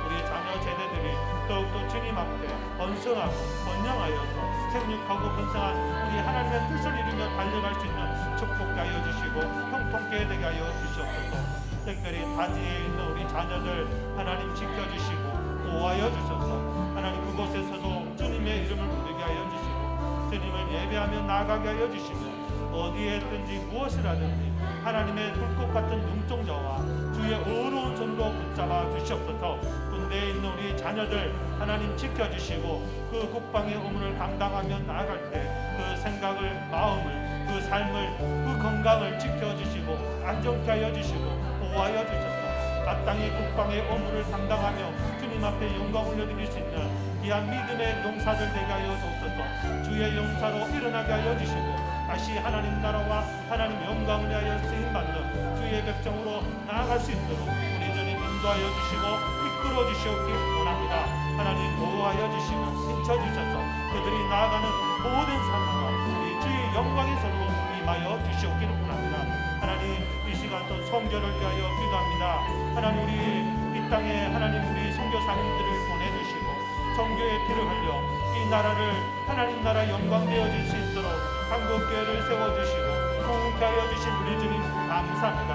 우리 자녀 세대들이 더욱더 주님 앞에 번성하고 번영하여서 생육하고 번성한 우리 하나님의 뜻을 이루며 달려갈 수 있는 축복게 하여 주시고 형통케 되게 하여 주시옵소서. 특별히 타지에 있는 우리 자녀들 하나님 지켜주시고 보호하여 주셔서 하나님 그곳에서도 주님의 이름을 부르게 하여 주시고 주님을 예배하며 나아가게 하여 주시고 어디에 있든지 무엇을 하든지 하나님의 불꽃 같은 눈동자와 주의 어려운 손으로 붙잡아 주시옵소서. 군대에 있는 우리 자녀들 하나님 지켜주시고 그 국방의 의무를 감당하며 나아갈 때 그 생각을 마음을 그 삶을 그 건강을 지켜주시고 안정케 하여 주시고 보호하여 주셔서 이 땅의 국방의 업무를 감당하며 주님 앞에 영광 올려드릴 수 있는 귀한 믿음의 용사들 되게 하여 주옵소서. 주의 용사로 일어나게 하여 주시고 다시 하나님 나라와 하나님 영광을 위하여 쓰임받는 주의 백성으로 나아갈 수 있도록 우리 주님 인도하여 주시고 이끌어 주시옵기 원합니다. 하나님 보호하여 주시고 비춰주셔서 그들이 나아가는 모든 상황과 우리 주의 영광의 손으로 임하여 주시옵기를 원합니다. 하나님 이 시간 또 성교를 위하여 기도합니다. 하나님 우리 이 땅에 하나님 우리 선교사님들을 보내주시고 성교의 피를 흘려 이 나라를 하나님 나라 영광 되어질 수 있도록 한국교회를 세워주시고 통케 하여 주신 우리 주님 감사합니다.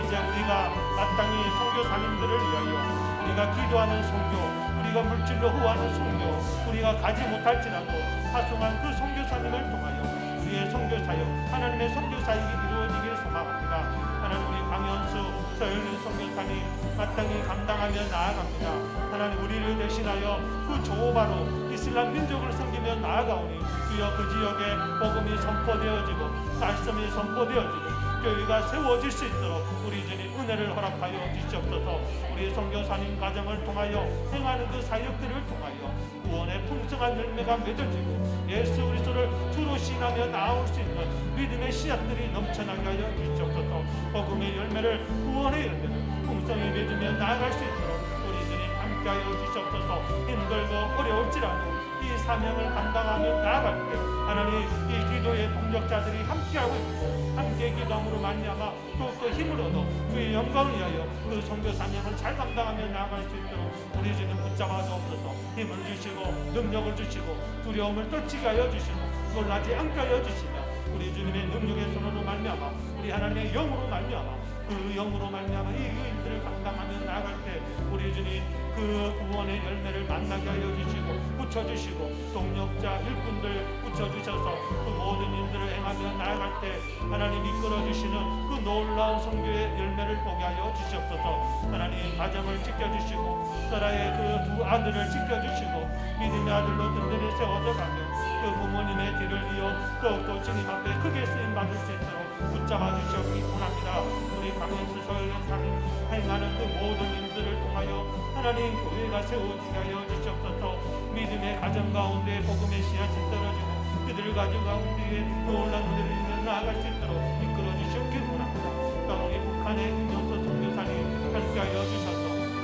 이제 우리가 마땅히 선교사님들을 위하여 우리가 기도하는 선교 우리가 물질로 후하는 선교 우리가 가지 못할지라도 파송한 그 선교사님을 통하여 우리의 선교사역 하나님의 선교사역이 이루어지길 소망합니다. 하나님 우리 강현수 서열린 선교사님 마땅히 감당하며 나아갑니다. 하나님 우리를 대신하여 그 조바로 이슬람 민족을 섬기며 나아가오니 주여 그 지역에 복음이 선포되어지고 말씀이 선포되어지고 교회가 세워질 수 있도록 우리 주님 은혜를 허락하여 주시옵소서. 우리 선교사님 가정을 통하여 행하는 그 사역들을 통하여 구원의 풍성한 열매가 맺어지고 예수 그리스도를 주로 신하며 나올 수 있는 믿음의 씨앗들이 넘쳐나게 하여 주시옵소서. 복음의 열매를 구원의 열매를 풍성히 맺으며 나아갈 수 있도록 우리 주님 함께하여 주시옵소서. 힘들고 어려울지라도 이 사명을 감당하며 나아갈 때 하나님 이 기도의 동력자들이 함께하고 있고 함께 기도함으로 말미암아 더욱더 힘을 얻어 주의 영광을 위하여 그 선교 사명을 잘 감당하며 나아갈 수 있도록 우리 주님 붙잡아 주옵소서. 힘을 주시고 능력을 주시고 두려움을 떨치게 하여 주시고 놀라지 않게 하여 주시며 우리 주님의 능력의 손으로 말미암아 우리 하나님의 영으로 말미암아 그 영으로 말미암아 이 일들을 감당하며 나아갈 때 우리 주님 그 구원의 열매를 만나게 하여 주시고 붙여주시고 동력자 일꾼들 붙여주셔서 그 모든 일들을 행하며 나아갈 때 하나님 이끌어주시는 그 놀라운 성교의 열매를 보게 하여 주시옵소서. 하나님 가정을 지켜주시고 사라의 그 두 아들을 지켜주시고 믿음의 아들로 든든히 세워져 가며 그 부모님의 뒤를 이어 더욱더 주님 앞에 크게 쓰임받을 수 있도록 붙잡아 주시옵기 원합니다. 우리 강현수 서울연사님 행하는 그 모든 일들을 통하여 하나님 교회가 세워지게 하여 주시옵소서. 믿음의 가정 가운데 복음의 씨앗이 떨어지고 그들 가정 가운데 놀라운 일을 이루며 나아갈 수 있도록 이끌어 주시옵기 원합니다. 또 우리 북한의 김영서 선교사님 함께하여 주셔서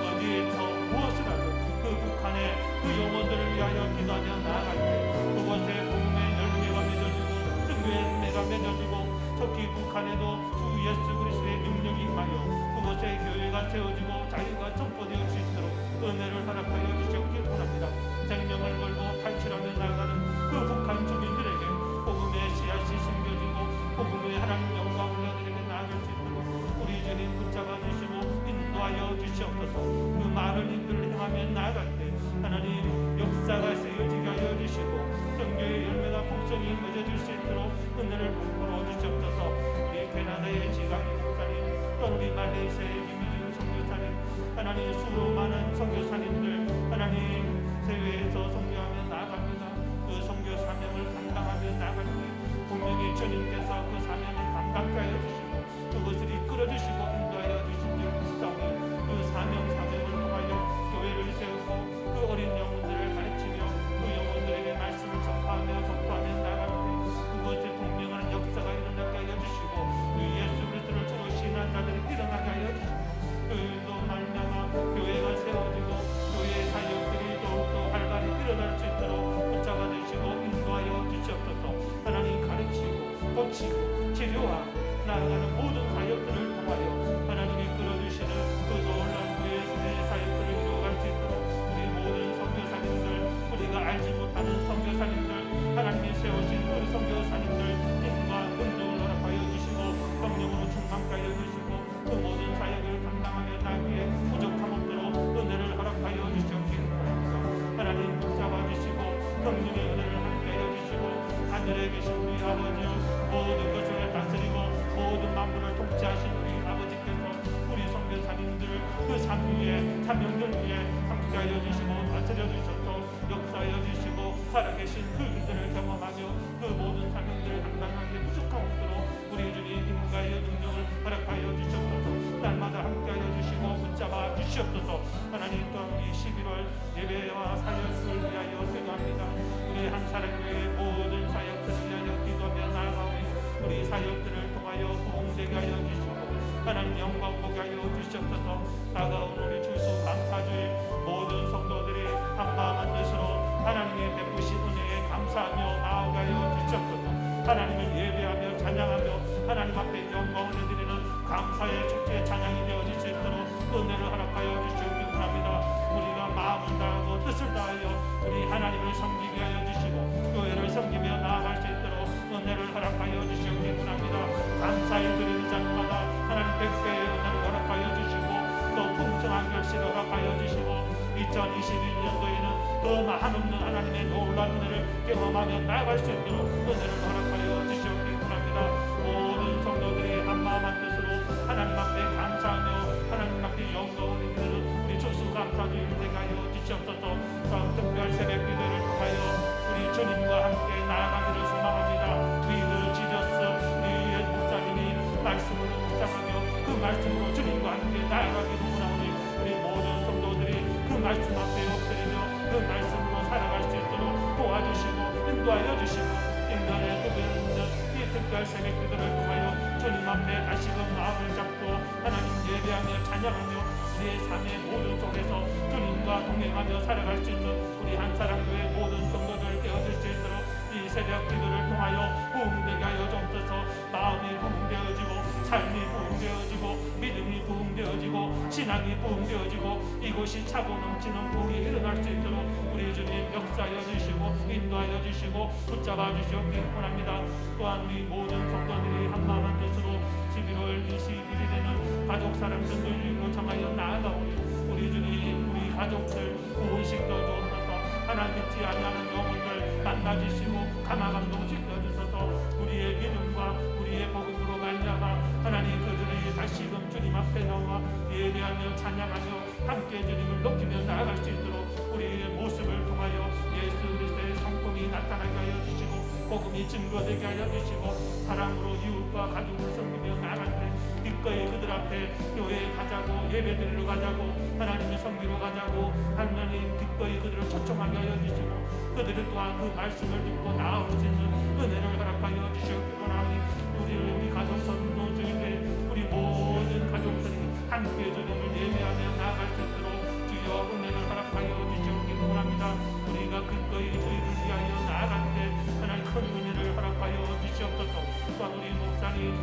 어디에서 무엇을 하고 그 북한의 그 영혼들을 위하여 기도하며 나아갈 때 그곳에 복음의 열매가 맺어지고 성교의 열매가 맺어지고 특히 북한에도 주 예수 그리스도의 능력이 임하여 그곳에 교회가 세워지고 자유가 선포되어 수 있도록 은혜를 허락하여 주시옵기 원합니다. 생명을 걸고 탈출하며 나아가는 그 북한 주민들에게 복음의 씨앗이 심겨지고 복음의 하나님 영광을 올려드리며 나아갈 수 있도록 우리 주님 붙잡아 주시고 인도하여 주시옵소서. 그 많은 일들을 행하며 나아갈 때 하나님 역사가 세워지게 하여 주시고 성교의 열매가 풍성히 맺어질 수 있도록 은혜를 베풀어 주시옵소서. 우리 캐나다의 지강희 목사님 또 우리 말레이시아의 김희준 선교사님 하나님 수많은 선교사님들 하나님 세계에서 선교하며 나아갑니다. 그 선교 사명을 감당하며 나아갈 때 분명히 주님께서 그 사명을 감당케 하여 주시고 그것을 이끌어 주시고 인도하여 주신 줄 믿사오니 그 사명을 통하여 교회를 세우고 그 어린 영혼들을 가르치며 그 영혼들에게 말씀을 전파하며 나아갈 때 그것에 동명하는 역사가 일어나게 하여 주시고 그 예수 그리스도를 주로 신한 자들이 일어나게 하여 주시고 그도 말미암아 교회가 세워지고 교회의 사역들이 더욱더 활발히 일어날 수 있도록 붙잡아 주시고 인도하여 주시옵소서. 하나님 가르치고 고치고 치료하고 나아가는 모든 사역들을 통하여 하나님이 이끌어주시는 그 놀라운 교회의 사역들을 이루어갈 수 있도록 우리 모든 선교사님들 우리가 알지 못하는 선교사님들 하나님이 세우신 그 선교사님들 힘과 은총을 허락하여 주시고 성령으로 충만케 하여 주시고 그 모든 사역을 감당하며 나기에 부족함 없도록 은혜를 허락하여 주시옵기 바랍니다. 하나님 붙잡아 주시고 성령의 은혜를 함께하여 주시고 하늘에 계신 우리 아버지 모든 것을 다스리고 모든 만물을 통치하신 우리 아버지께서 우리 선교사님들 그 삶 위에 사명들 위에 함께하여 주시고 다스려 주셔서 역사하여 주시고 살아계신 그 일들을 경험하며 그 모든 사명들을 감당하기에 부족함 없도록 우리 주님 힘과의 능력을 허락하여 주시옵소서. 날마다 함께하여 주시고 붙잡아 주시옵소서. 하나님 또한 우리 11월 예배와 사역을 위하여 기도합니다. 우리 한 사람교회의 모든 사역들을 위하여 기도하며 나아가오니 우리 사역들을 통하여 도움되게 하여 주시고 하나님 영광 보게 하여 주시옵소서. 다가온 우리 주수 감사주일 모든 성도들이 한마음 한뜻으로 하나님의 베푸신 은혜에 감사하며 나아가여 주시옵소서. 하나님을 예배하며 찬양하며 하나님 앞에 영광을 드리는 감사의 축제 찬양이 되어질 수 있도록 은혜를 허락하여 주시옵기 원합니다. 우리가 마음을 다하고 뜻을 다하여 우리 하나님을 섬기게 하여 주시고 교회를 섬기며 나아갈 수 있도록 은혜를 허락하여 주시옵기 원합니다. 감사의 드리는 자마다 하나님 백배의 은혜를 허락하여 주시고 또 풍성한 결실을 허락하여 주시고 2021년도에는 더 한없는 하나님의 놀라운 은혜를 경험하며 나아갈 수 있도록 은혜를 허락하여 주시옵기 원합니다. 모든 성도들이 한마음 한뜻으로 하나님 앞에 감사하며 하나님 앞에 영광을 드리는 우리 주수 감사주일 되게 하여 주시옵소서. 또한 특별 새벽 기도를 통하여 우리 주님과 함께 나아가기를 소망합니다. 우리 그 지저스 우리 옛 목사님이 말씀으로 묵상하며 그 말씀으로 주님과 함께 나아가기를 원하오니 우리 모든 성도들이 그 말씀 앞에 엎드리며 그 말씀으로 살아갈 수 있도록 도와주시고 인도하여 주시고 인간의 그분은 이 특별 새벽 기도를 통하여 주님 앞에 다시금 마음을 잡고 하나님 예배하며 찬양하며 우리의 삶의 모든 속에서 주님과 동행하며 살아갈 수 있는 우리 한 사람 교회 모든 성도들 되어질 수 있도록 이 새벽 기도를 통하여 부흥되게 하여 주옵소서. 마음이 부흥되어지고 삶이 부흥되어지고 믿음이 부흥되어지고 신앙이 부흥되어지고 이곳이 차고 넘치는 부흥이 일어날 수 있도록 우리 주님 역사하여 주시고 인도하여 주시고 붙잡아 주시옵기 원합니다. 또한 우리 모든 성도들이 한마음 한뜻으로 11월 21일에는 가족 사람들을 요청하여 나아가오니 우리 주님 우리 가족들 구원시켜 주옵소서. 하나님 믿지 아니하는 영혼들 만나주시고 감화감동 시켜주소서. 우리의 믿음과 우리의 복음으로 말미암아 하나님 그들이 다시금 주님 앞에 나와 예배하며 찬양하며 함께 주님을 높이며 나아갈 수 있도록 우리의 모습을 통하여 예수 그리스도의 성품이 나타나게 하여 주시고 복음이 증거되게 하여 주시고 사랑으로 이웃과 가족을 섬기며 나아갈 때 기꺼이 그들 앞에 교회에 가자고 예배드리러 가자고 하나님의 섬기러 가자고 하나님 기꺼이 그들을 초청하게 하여 주시고 그들을 또한 그 말씀을 듣고 나아올 수 있는 은혜를 허락하여 주시옵고 하나님 우리 가족 선도 중에 우리 모든 가족들이 함께 주님을 예배하며 나아갈 수 있도록 주여 은혜를 허락하여 주시옵기 원합니다. 우리가 기꺼이 주의를 위하여 나아갈 때 하나님 큰 은혜를 허락하여 주시옵소서. 또한 우리 목사님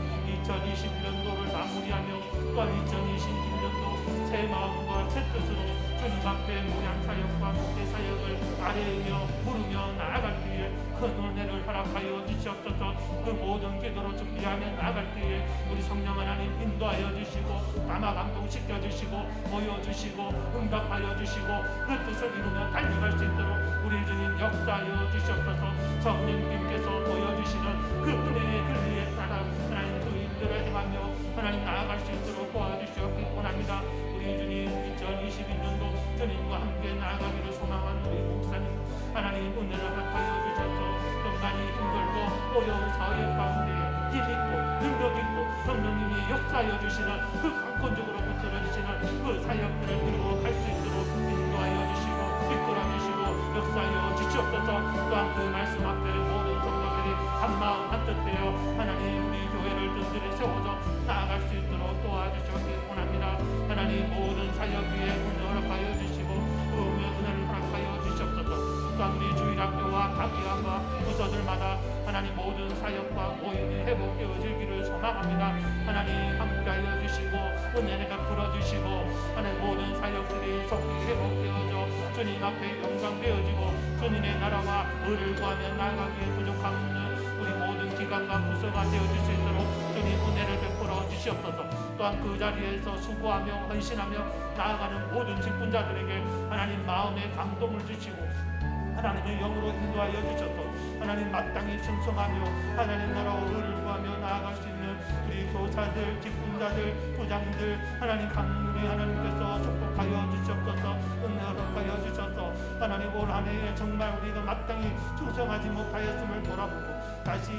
2021년도를 마무리하며 또한 2022년도 새 마음과 새 뜻으로 주님 앞에 모양 사역과 목회 사역을 아뢰며 부르며 나아갈 때에 큰 은혜를 허락하여 주시옵소서. 그 모든 기도로 준비하며 나아갈 때에 우리 성령 하나님 인도하여 주시고 감화 감동시켜 주시고 보여주시고 응답하여 주시고 그 뜻을 이루며 달려갈 수 있도록 우리 주님 역사하여 주시옵소서. 성령님께서 보여주시는 그 은혜의 길리에 따라 하나님 그 인도를 행하며 하나님 나아갈 수 있도록 도와주시옵기 원합니다. 우리 주님 2022년도 주님과 함께 나아가기를 소망하는 우리 목사님 하나님 은혜를 허락하여 주셔서 많이 힘들고 어려운 사회 가운데 길 있고 능력 있고 성령님이 역사하여 주시는 그 강권적으로 붙들어 주시는 그 사역들을 이루어 갈 수 있도록 인도하여 주시고 이끌어 주시고 역사하여 주시옵소서. 또한 그 말씀 앞에 모든 성도들이 한마음 한뜻되어 하나님 우리 교회를 든든히 세워서 나아갈 수 있도록 도와주시기 원합니다. 하나님 모든 사역 위에 은혜 허락하여 주시고 은혜를 허락하여 주시옵소서. 또한 우리 주일학교와 각기학과 부서들마다 하나님 모든 사역과 모임이 회복되어지기를 소망합니다. 하나님 함께하여 주시고 은혜를 베풀어 주시고 하나님 모든 사역들이 속히 회복되어져 주님 앞에 영광되어지고 주님의 나라와 의를 구하며 나아가기에 부족함 없는 우리 모든 기관과 부서가 되어질 수 있도록 주님 은혜를 베풀어 주시옵소서. 또한 그 자리에서 수고하며 헌신하며 나아가는 모든 직분자들에게 하나님 마음의 감동을 주시고 하나님의 영으로 인도하여 주셔서 하나님 마땅히 충성하며 하나님 나라와 의를 구하며 나아갈 수 있는 우리 교사들, 직분자들, 부장들 하나님 강물이 하나님께서 축복하여 주시옵소서. 은혜 허락하여 주셔서 하나님 올 한 해에 정말 우리가 마땅히 충성하지 못하였음을 돌아보고 다시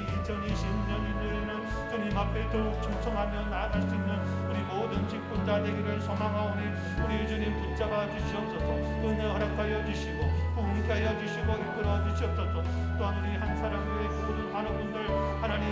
2020년에는 주님 앞에 더욱 충성하며 나아갈 수 있는 우리 모든 직분자 되기를 소망하오니 우리 주님 붙잡아 주시옵소서. 은혜 허락하여 주시고 부흥케 하여 주시고 이끌어 주시옵소서. 또한 우리 한 사람 외에 모든 많은 분들 하나님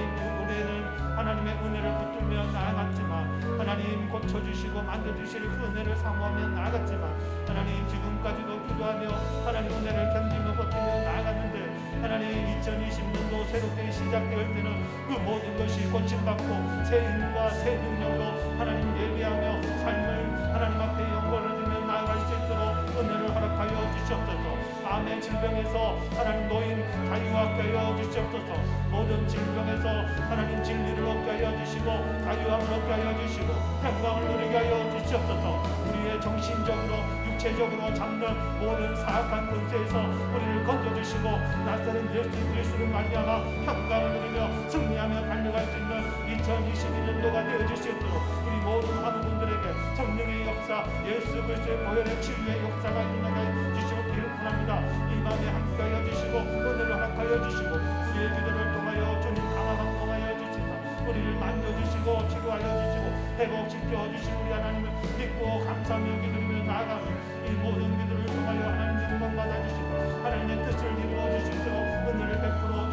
올해는 하나님의 은혜를 붙들며 나아갔지만 하나님 고쳐주시고 만져주실 그 은혜를 사모하며 나아갔지만 하나님 지금까지도 기도하며 하나님 은혜를 견디며 버티며 나아갔는데 하나님 2020년도 새롭게 시작될 때는 그 모든 것이 고침받고 새 힘과 새 능력으로 하나님 예비하며 삶을 하나님 앞에 영광을 드리며 나아갈 수 있도록 은혜를 허락하여 주시옵소서. 암의 질병에서 하나님 노인 자유하게 하여 주시옵소서. 모든 질병에서 하나님 진리를 얻게 하여 주시고 자유함을 얻게 하여 주시고 평강을 누리게 하여 주시옵소서. 우리의 정신적으로 육체적으로 잡는 모든 사악한 권세에서 우리를 건져주시고 낯선 예수 그리스도를 말미암아 평강을 누리며 승리하며 달려갈 수 있는 2022년도가 되어질 수 있도록 우리 모든 많은 분들에게 성령의 역사 예수 그리스도의 보혈의 치유의 역사가 일어나게 주시옵기를 원합니다. 이 마음에 함께하여 주시고 은혜를 허락하여 주시고 우리의 기도를 통하여 주님 강화감동하여 주시사 우리를 만져주시고 치료하여 주시고 회복시켜 주신 우리 하나님을 믿고 감사하며 기도하며 나아가며 이 모든 기도를 통하여 하나님 영광 받아주시고 하나님의 뜻을 이루어 주시도록 은혜를 베풀어